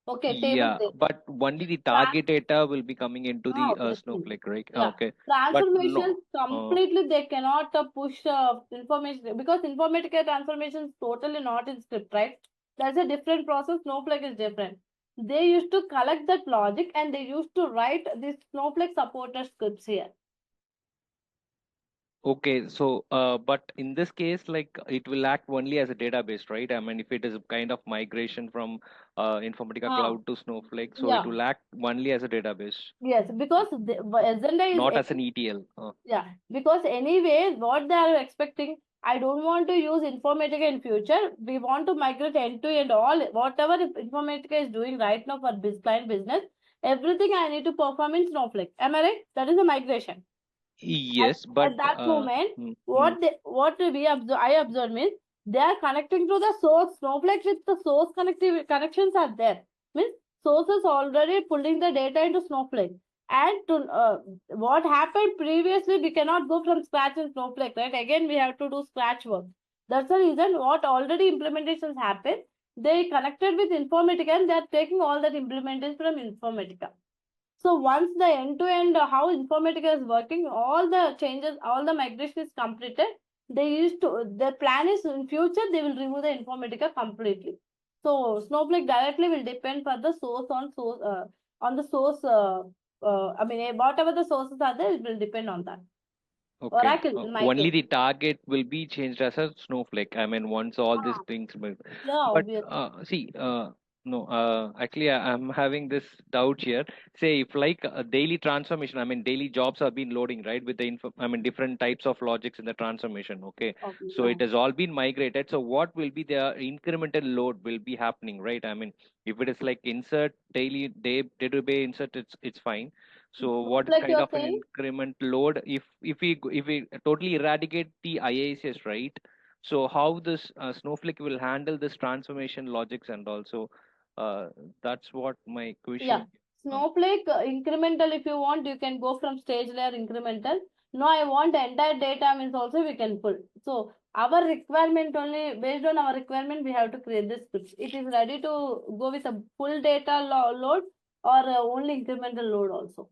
Okay, yeah, but only the target data will be coming into the Snowflake, right? Yeah. Okay. Transformations completely they cannot push information because Informatica transformation is totally not in script, right? That's a different process. Snowflake is different. They used to collect that logic and they used to write these Snowflake supported scripts here. Okay, so but in this case, like it will act only as a database, right? I mean, if it is a kind of migration from Informatica Cloud to Snowflake, so it will act only as a database. Yes, because agenda is not as an ETL. Yeah, because anyway, what they are expecting, I don't want to use Informatica in future. We want to migrate end to end all whatever Informatica is doing right now for client business. Everything I need to perform in Snowflake. Am I right? That is a migration. Yes, but at that moment, I observe means they are connecting to the source. Snowflake with the source connections are there. Means sources already pulling the data into Snowflake. And to what happened previously, we cannot go from scratch in Snowflake, right? Again, we have to do scratch work. That's the reason what already implementations happen. They connected with Informatica and they are taking all that implementation from Informatica. So once the end-to-end how Informatica is working, all the changes, all the migration is completed. Their plan is in future, they will remove the Informatica completely. So Snowflake directly will depend for the source on the source. Whatever the sources are there, it will depend on that. Okay. Oracle, only the target will be changed as a Snowflake. I mean, once all these things will. Yeah, but no, actually, I'm having this doubt here. Say, if like a daily transformation, I mean, daily jobs have been loading, right? With the different types of logics in the transformation. Okay. So it has all been migrated. So what will be the incremental load will be happening, right? I mean, if it is like insert daily day-to-day insert, it's fine. So what is Like kind you're of an saying? increment load if we totally eradicate the IaaS, right? So how this Snowflake will handle this transformation logics and also that's what my Yeah. question. Snowflake incremental, if you want, you can go from stage layer incremental. No, I want entire data means also we can pull. So our requirement only, based on our requirement, we have to create this script. It is ready to go with a full data load or only incremental load also.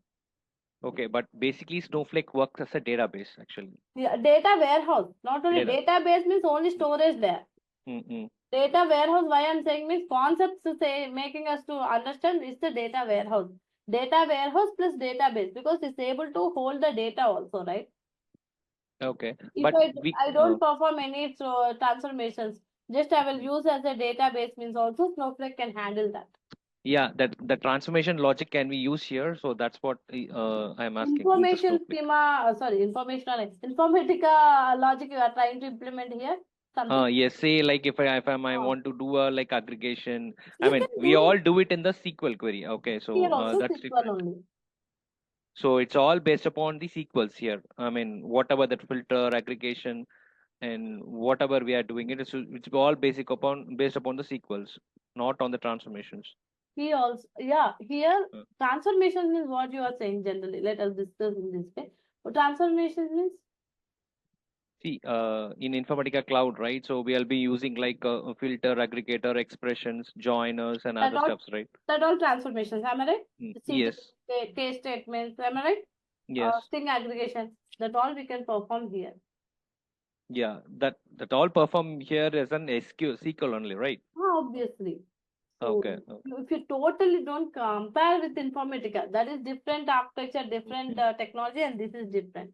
Okay, but basically Snowflake works as a database actually. Yeah, data warehouse, not only database means only storage there. Mm-mm. Data warehouse, why I'm saying means concepts to say, making us to understand is the data warehouse. Data warehouse plus database because it's able to hold the data also, right? Okay, If but I don't perform any transformations, just I will use as a database means also Snowflake can handle that. yeah, that the transformation logic can we use here? So that's what I'm asking. Information schema, informational informatica logic you are trying to implement here. Yes, say like if I want to do a like aggregation, I You mean can we do all do it in the SQL query. Okay, so here also that's SQL different. only. So it's all based upon the SQLs here. I mean whatever that filter aggregation and whatever we are doing it's all based upon the SQLs, not on the transformations. Here also, here transformation is what you are saying generally. Let us discuss in this way. Transformation means? See, in Informatica Cloud, right? So we'll be using like a filter, aggregator, expressions, joiners, and other stuffs, right? That all transformations, am I right? Yes. Case statements, am I right? Yes. String aggregation, that all we can perform here. Yeah, that all perform here as an SQL only, right? Obviously. So okay. If you totally don't compare with Informatica, that is different architecture, different technology, and this is different.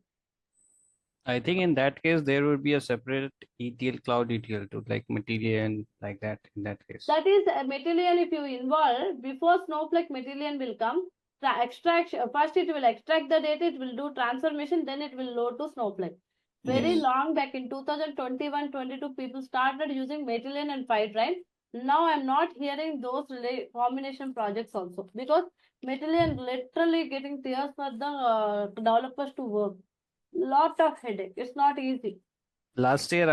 I think in that case, there would be a separate ETL, cloud ETL to like Matillion, like that in that case. That is Matillion, if you involve, before Snowflake Matillion will come, the extraction, first it will extract the data, it will do transformation, then it will load to Snowflake. Very long back in 2021-22, people started using Matillion and Fivetran. Now I'm not hearing those combination projects also because Matillion literally getting tears for the developers to work. Lot of headache. It's not easy. Last year,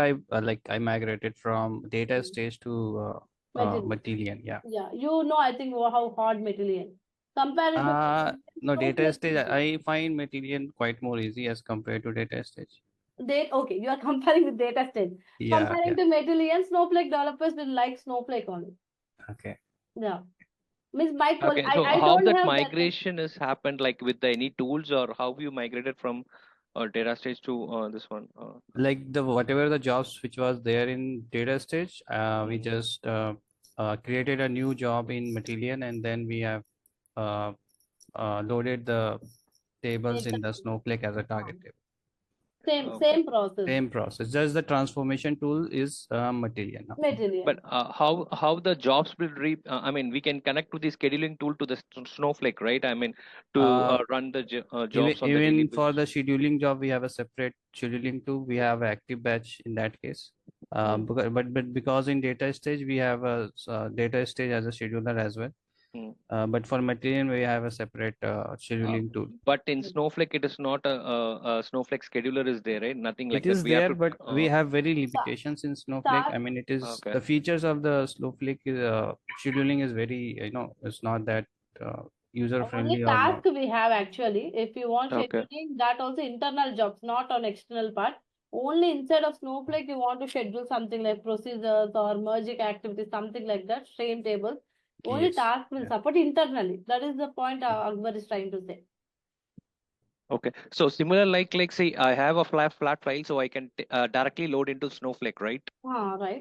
I migrated from data stage to Matillion. Yeah. Yeah, you know, I think how hard Matillion. Compare no, data stage. I find Matillion quite more easy as compared to data stage. Okay, you are comparing with data stage. Comparing to Matillion, Snowflake developers will like Snowflake only. Okay. Yeah. Miss Mike, okay, so I how don't that have migration has happened, like with the any tools, or how you migrated from data stage to this one? Like whatever the jobs which was there in data stage, we just created a new job in Matillion, and then we have loaded the tables in the Snowflake as a target table. Same process. Same process. Just the transformation tool is Matillion now. Matillion. But how the jobs will I mean, we can connect to the scheduling tool to the Snowflake, right? I mean, to run the jobs on the daily basis. For the scheduling job, we have a separate scheduling tool. We have active batch in that case. But because in data stage we have a data stage as a scheduler as well. But for Matillion we have a separate scheduling tool. But in Snowflake, it is not a Snowflake scheduler is there, right? Nothing like it is that. there, but we have very limitations in Snowflake. I mean, it is the features of the Snowflake scheduling is very, it's not that user friendly. Only task we have actually. If you want scheduling, that also internal jobs, not on external part. Only inside of Snowflake, you want to schedule something like procedures or merging activities, something like that, stream tables. Only task will support internally. That is the point Akbar is trying to say. Okay, so similar like say I have a flat file, so I can directly load into Snowflake, right? Right.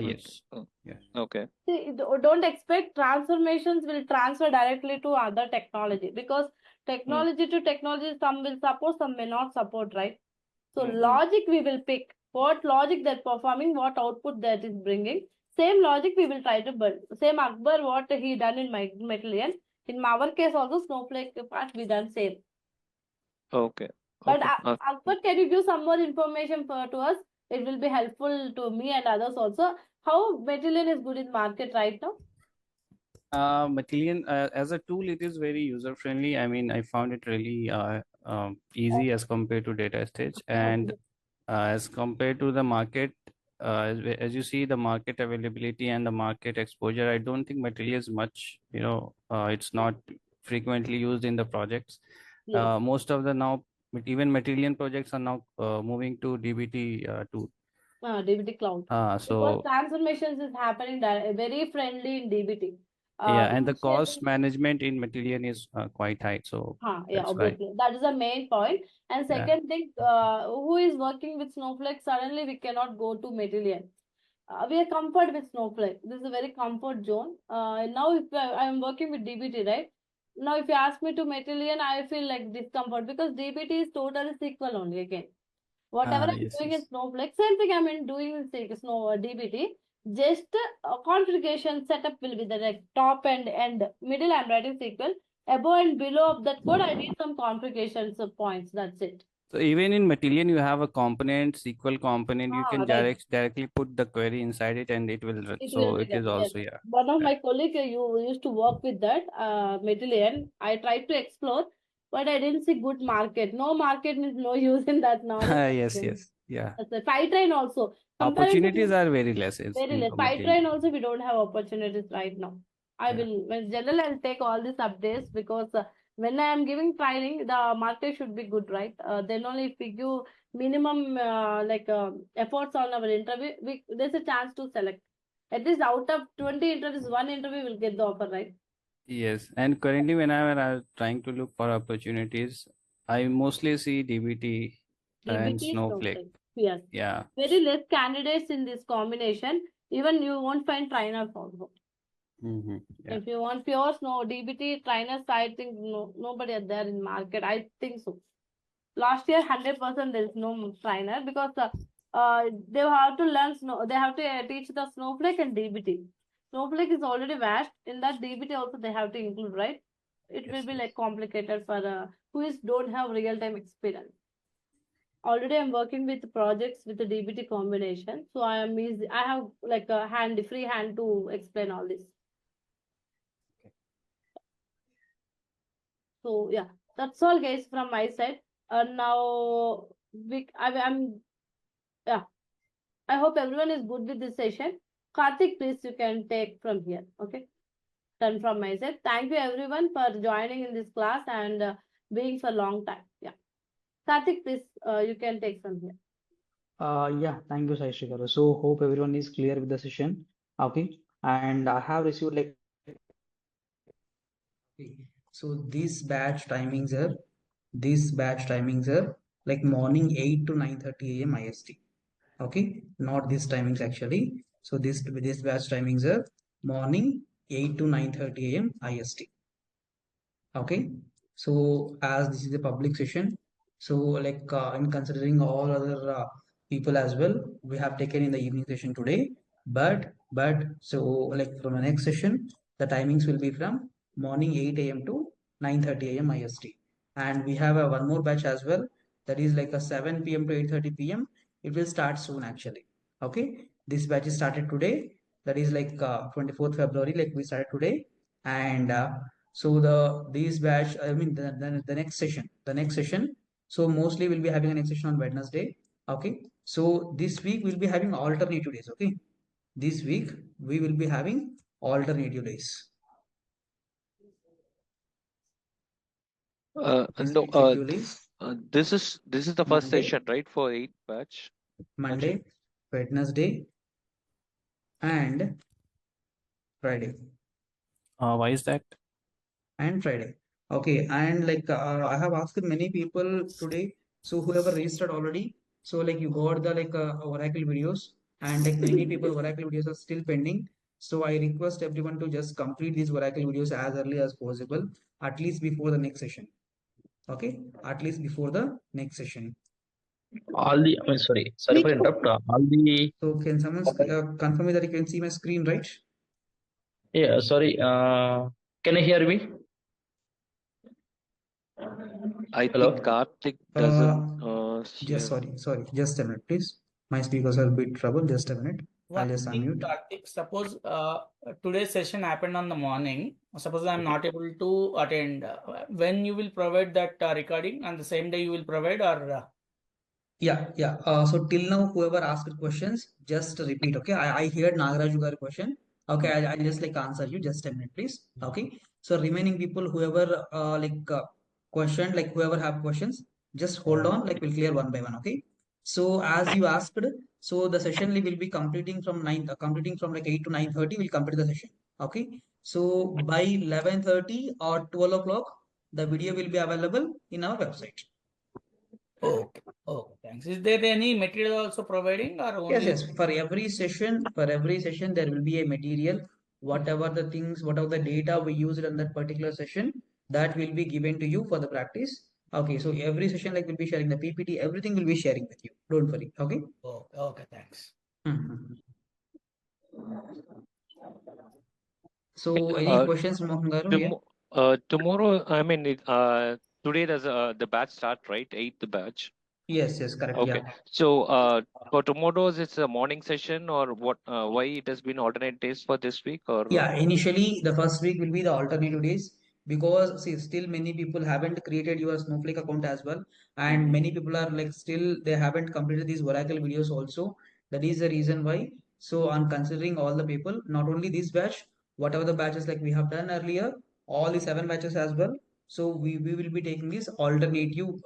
Yes. Okay. See, don't expect transformations will transfer directly to other technology because technology to technology, some will support, some may not support, right? So logic we will pick what logic they're performing, what output that is bringing. Same logic we will try to build. Same Akbar what he done in my Matillion. In our case also Snowflake part we done same. Okay. But Akbar, can you give some more information to us? It will be helpful to me and others also. How Matillion is good in market right now? Matillion as a tool, it is very user friendly. I mean, I found it really easy as compared to data stage, and as compared to the market, as you see the market availability and the market exposure, I don't think Matillion is much. It's not frequently used in the projects. Yes. Most of the now, even Matillion projects are now moving to DBT tool. DBT cloud. Because So transformations is happening very friendly in DBT. yeah, and the Initially- cost management in Matillion is quite high. So yeah, that's why. obviously. That is the main point. And Yeah. second thing, who is working with Snowflake, suddenly we cannot go to Matillion. We are comfort with Snowflake. This is a very comfort zone. Now if I am working with DBT, right? Now if you ask me to Matillion, I feel like discomfort because DBT is totally SQL only again. Whatever I'm Yes, doing yes. in Snowflake, same thing I'm doing in DBT. Just configuration setup will be the like top and end. Middle I'm writing SQL. Above and below of that code, I need some configurations of points. That's it. So even in Matillion, you have a component, SQL component. You can Right. directly put the query inside it, and it will run. It So will it is trigger, yes. also, yeah. One of my colleagues you used to work with that Matillion. I tried to explore, but I didn't see good market. No market means no use in that now. Yes, yes, yeah. That's a Fivetrain also. Comparing to Opportunities are very less. very less. Fivetrain also we don't have opportunities right now. I will, when general, I'll take all these updates because when I am giving training, the market should be good, right? Then only if we give minimum efforts on our interview, there's a chance to select. At least out of 20 interviews, one interview will get the offer, right? Yes, and currently whenever I'm trying to look for opportunities, I mostly see DBT and DBT, Snowflake. Yes. Yeah. Very less candidates in this combination. Even you won't find trainers also. Yeah. If you want pure DBT trainers, I think nobody are there in market. I think so. Last year, 100% there is no trainer because they have to learn they have to teach the Snowflake and DBT. Snowflake is already vast. In that DBT also they have to include, right? It will be like complicated for who don't have real time experience. Already I'm working with projects with the DBT combination, so I am easy. I have like a free hand to explain all this. So yeah, that's all guys from my side. Now I hope everyone is good with this session. Karthik, please you can take from here. Okay, done from my side. Thank you everyone for joining in this class and being for a long time. Yeah, Karthik, please you can take from here. Yeah, thank you, Sai Sri. So hope everyone is clear with the session. Okay, and I have received like so these batch timings are like morning 8 to 9:30 a.m. IST. Okay, not these timings actually. So this batch timings are morning 8 to 9:30 a.m. IST. Okay, so as this is a public session, so like in considering all other people as well, we have taken in the evening session today. But so like from the next session, the timings will be from morning 8 a.m. to 9:30 a.m. IST, and we have a one more batch as well. That is like a 7 p.m. to 8:30 p.m. It will start soon actually. Okay, this batch is started today. That is like 24th February, like we started today, and so these batch, I mean the next session. So mostly we'll be having a next session on Wednesday. Okay. So this week we'll be having alternative days. Okay. This week we will be having alternative days. This is the first Monday, session, right, for 8 batch? Monday, Wednesday, and Friday. Why is that? And Friday. Okay, and like I have asked many people today. So whoever registered already, so like you got the like Oracle videos, and like many people Oracle videos are still pending. So I request everyone to just complete these Oracle videos as early as possible, at least before the next session. Okay, at least before the next session. Sorry for interrupt. So can someone confirm me that you can see my screen, right? Yeah, sorry. Can you hear me? I Hello? think Karthik doesn't. Just sorry, just a minute, please. My speakers are a bit trouble. Just a minute. I'll One just thing, unmute. Karthik, suppose today's session happened on the morning. Suppose I'm not able to attend. When you will provide that recording, and the same day you will provide, or Yeah. So till now, whoever asked questions, just repeat. Okay. I heard Nagaraju gar question. Okay. I'll just like answer you. Just a minute, please. Okay. So remaining people, whoever questioned, like whoever have questions, just hold on. Like we'll clear one by one. Okay. So as you asked, so the session will be completing from completing from like 8 to 9:30. We'll complete the session. Okay. So by 11:30 or 12 o'clock, the video will be available in our website. okay, thanks. Is there any material also providing, or only? Yes. For every session, there will be a material. Whatever the things, whatever the data we used in that particular session, that will be given to you for the practice. Okay. So every session, like, we'll be sharing the PPT. Everything will be sharing with you. Don't worry. Okay. Okay. Thanks. So any questions, Mohan Garu? Yeah. Tomorrow, I mean, today does the batch start, right? 8th batch. Yes, correct. Okay. Yeah. So for tomorrow's, it's a morning session, or what? Why it has been alternate days for this week, or? Yeah, initially the first week will be the alternative days, because see, still many people haven't created your Snowflake account as well, and many people are like still they haven't completed these Oracle videos also. That is the reason why. So on considering all the people, not only this batch, whatever the batches like we have done earlier, all the 7 batches as well. So we will be taking these alternative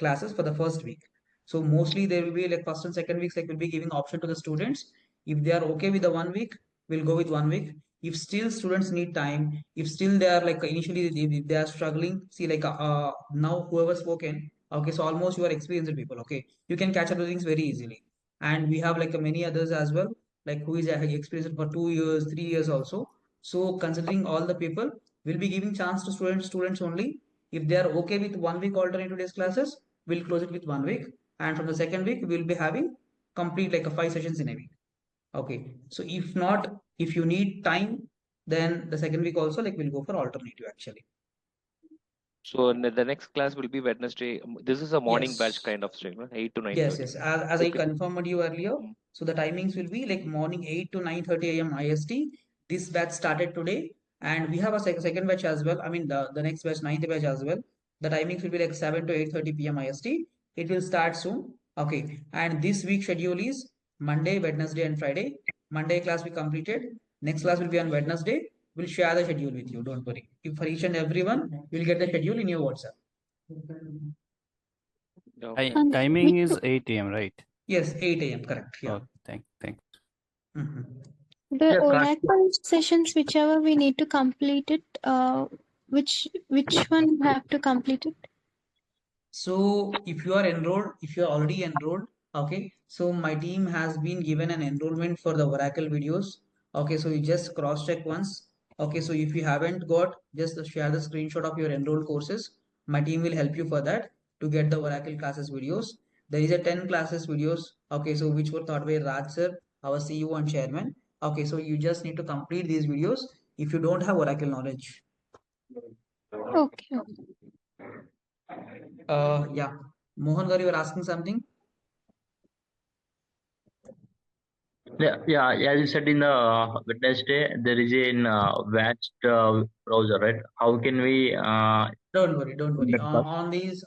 classes for the first week. So mostly there will be like first and second weeks, like we'll be giving option to the students. If they are okay with the 1 week, we'll go with 1 week. If still students need time, if still they are like initially they are struggling, see, like now whoever spoken, okay, so almost you are experienced people, okay, you can catch up the things very easily. And we have like many others as well, like who is experienced for 2 years, 3 years also. So considering all the people, we'll be giving chance to students only. If they are okay with 1 week alternative days classes, we'll close it with 1 week. And from the second week, we'll be having complete like 5 sessions in a week. Okay. So if not, if you need time, then the second week also like we'll go for alternative actually. So the next class will be Wednesday. This is a morning batch Yes. kind of stream, right? 8 to 9:30. Yes. As I confirmed you earlier, so the timings will be like morning 8 to 9:30 a.m. IST. This batch started today, and we have a second batch as well. I mean the next batch, 9th batch as well. The timings will be like 7 to 8:30 p.m. IST. It will start soon. Okay. And this week schedule is Monday, Wednesday, and Friday. Monday class we completed. Next class will be on Wednesday. We'll share the schedule with you. Don't worry. If for each and everyone, you'll get the schedule in your WhatsApp. Timing is 8 a.m., right? Yes, 8 a.m. Correct. Yeah. Oh, thanks. The Oracle sessions, whichever we need to complete it, which one we have to complete it? So if you are already enrolled, okay, so my team has been given an enrollment for the Oracle videos. Okay, so you just cross check once. Okay, so if you haven't got, just share the screenshot of your enrolled courses. My team will help you for that to get the Oracle classes videos. There is a 10 classes videos. Okay, so which were taught by Raj sir, our CEO and chairman. Okay, so you just need to complete these videos if you don't have Oracle knowledge. Okay. Yeah. Mohan Garu, you were asking something? Yeah. As you said, in the Wednesday, there is a batch browser, right? How can we? Don't worry. On these,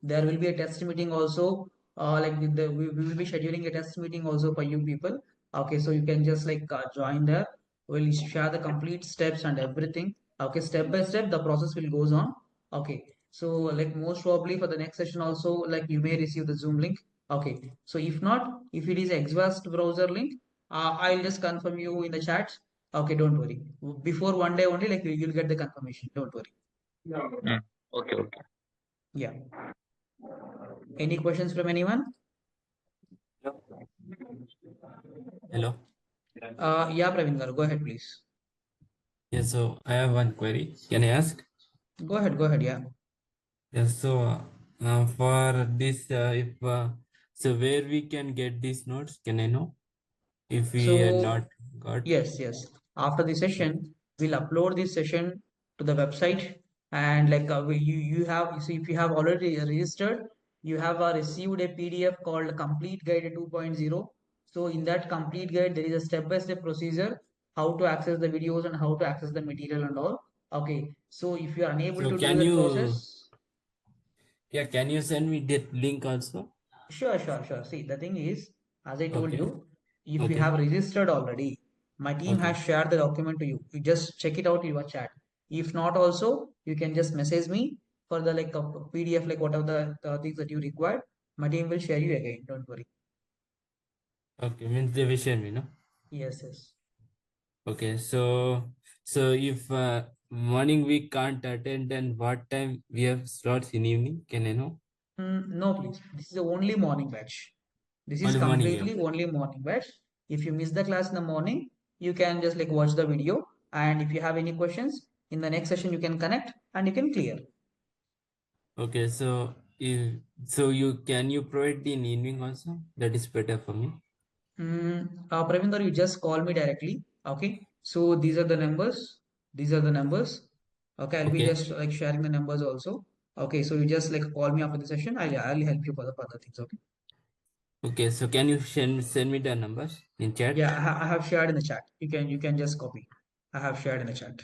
there will be a test meeting also. We will be scheduling a test meeting also for you people. Okay, so you can just like join there. We'll share the complete steps and everything. Okay, step by step, the process will goes on. Okay, so like most probably for the next session also, like you may receive the Zoom link. Okay, so if not, if it is Exvast browser link, I'll just confirm you in the chat. Okay, don't worry. Before one day only, like you'll get the confirmation. Don't worry. Okay. Yeah. Any questions from anyone? Hello. Yeah, Praveen Garu, go ahead, please. Yeah, so I have one query. Can I ask? Go ahead. Yeah. Yes. So for this, so where we can get these notes? Can I know if we are not got? Yes. After the session, we'll upload this session to the website, and like you have, so if you have already registered, you have received a PDF called Complete Guide 2.0. So in that complete guide, there is a step-by-step procedure how to access the videos and how to access the material and all. Okay. So if you are unable So to do can that you, process, can you send me that link also? sure. See, the thing is, as I told Okay. you, if you Okay. have registered already, my team Okay. has shared the document to you. You just check it out in your chat. If not, also you can just message me for the like a PDF, like whatever the things that you require. My team will share you again. Don't worry. Okay, means they will share me, no? Yes. Okay, so if morning we can't attend, then what time we have slots in evening? Can I know? No, please. This is the only morning batch. This is Only morning, yeah. completely only morning batch. If you miss the class in the morning, you can just like watch the video. And if you have any questions in the next session, you can connect and you can clear. Okay, so can you provide the in evening also? That is better for me. Pravinder, you just call me directly. Okay. So these are the numbers. These are the numbers. Okay. I'll be Okay. just like sharing the numbers also. Okay. So you just like call me after the session. I'll help you for the further things. Okay. Okay, so can you send me the numbers in chat? Yeah, I have shared in the chat. You can just copy. I have shared in the chat.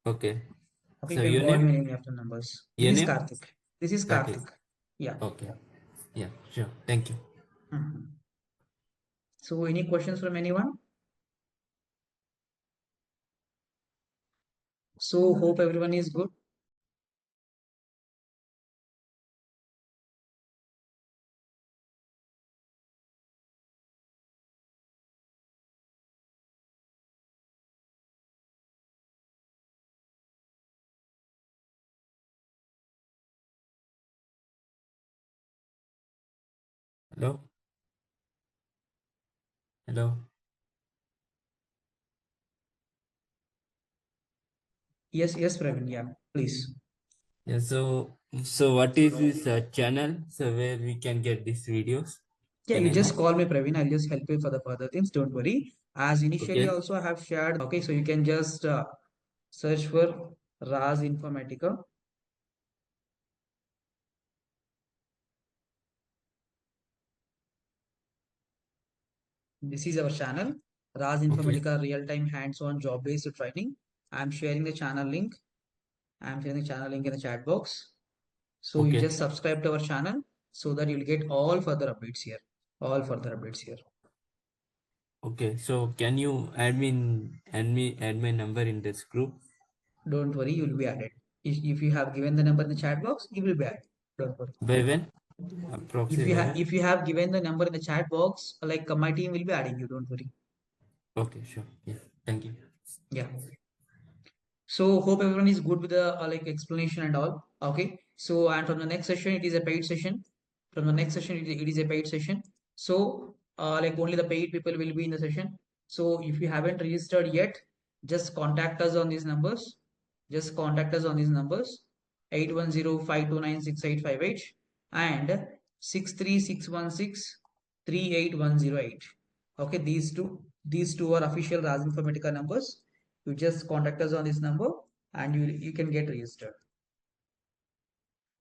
Okay. Okay, So you can your call name? me any after numbers. Your This is name? Karthik. This is Karthik. Karthik. Yeah. Okay. Yeah, sure. Thank you. So any questions from anyone? So hope everyone is good. Hello? Hello? Yes, Praveen. Yeah, please. Yeah, so what is this channel? So where we can get these videos? Yeah, Can you I know? just call me, Praveen. I'll just help you for the further things. Don't worry. As initially Okay. also I have shared. Okay, so you can just search for Raz Informatica. This is our channel, Raz Informatica Real-Time Hands-on Job-Based Training. I'm sharing the channel link. I'm sharing the channel link in the chat box. So you Okay. just subscribe to our channel so that you'll get all further updates here. All further updates here. Okay. So can you add my number in this group? Don't worry, you'll be added. If you have given the number in the chat box, you will be added. Don't worry. By when? Approximately. If you have given the number in the chat box, like my team will be adding you. Don't worry. Okay, sure. Yeah. Thank you. Yeah. So hope everyone is good with the like explanation and all. Okay. So and from the next session, it is a paid session. From the next session, it is a paid session. So like only the paid people will be in the session. So if you haven't registered yet, just contact us on these numbers. Just contact us on these numbers 8105296858 and 63616 38108. Okay, these two are official Raz Informatica numbers. You just contact us on this number and you can get registered.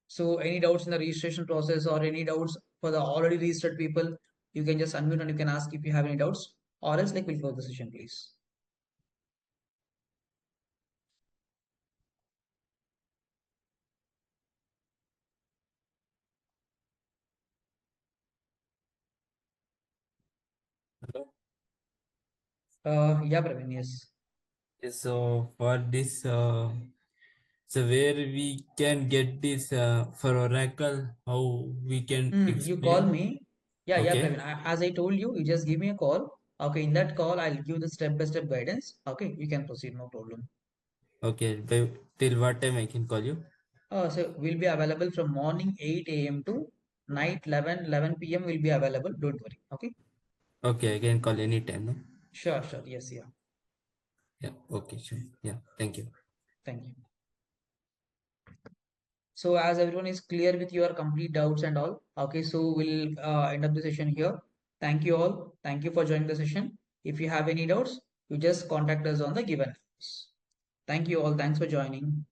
So any doubts in the registration process or any doubts for the already registered people, you can just unmute and you can ask if you have any doubts, or else like we'll close the session, please. Hello? Yeah, Praveen, yes. So for this, so where we can get this for Oracle, how we can You call explain? me. Yeah, Okay. Praveen. As I told you, you just give me a call. Okay, in that call, I'll give the step-by-step guidance. Okay, you can proceed, no problem. Okay. Till what time I can call you? So we'll be available from morning 8 a.m. to night 11 p.m. will be available. Don't worry. Okay. Okay, I can call anytime, no? Sure. Yes, yeah. Yeah. Okay, sure. Yeah. Thank you. Thank you. So as everyone is clear with your complete doubts and all, okay, so we'll end up the session here. Thank you all. Thank you for joining the session. If you have any doubts, you just contact us on the given numbers. Thank you all. Thanks for joining.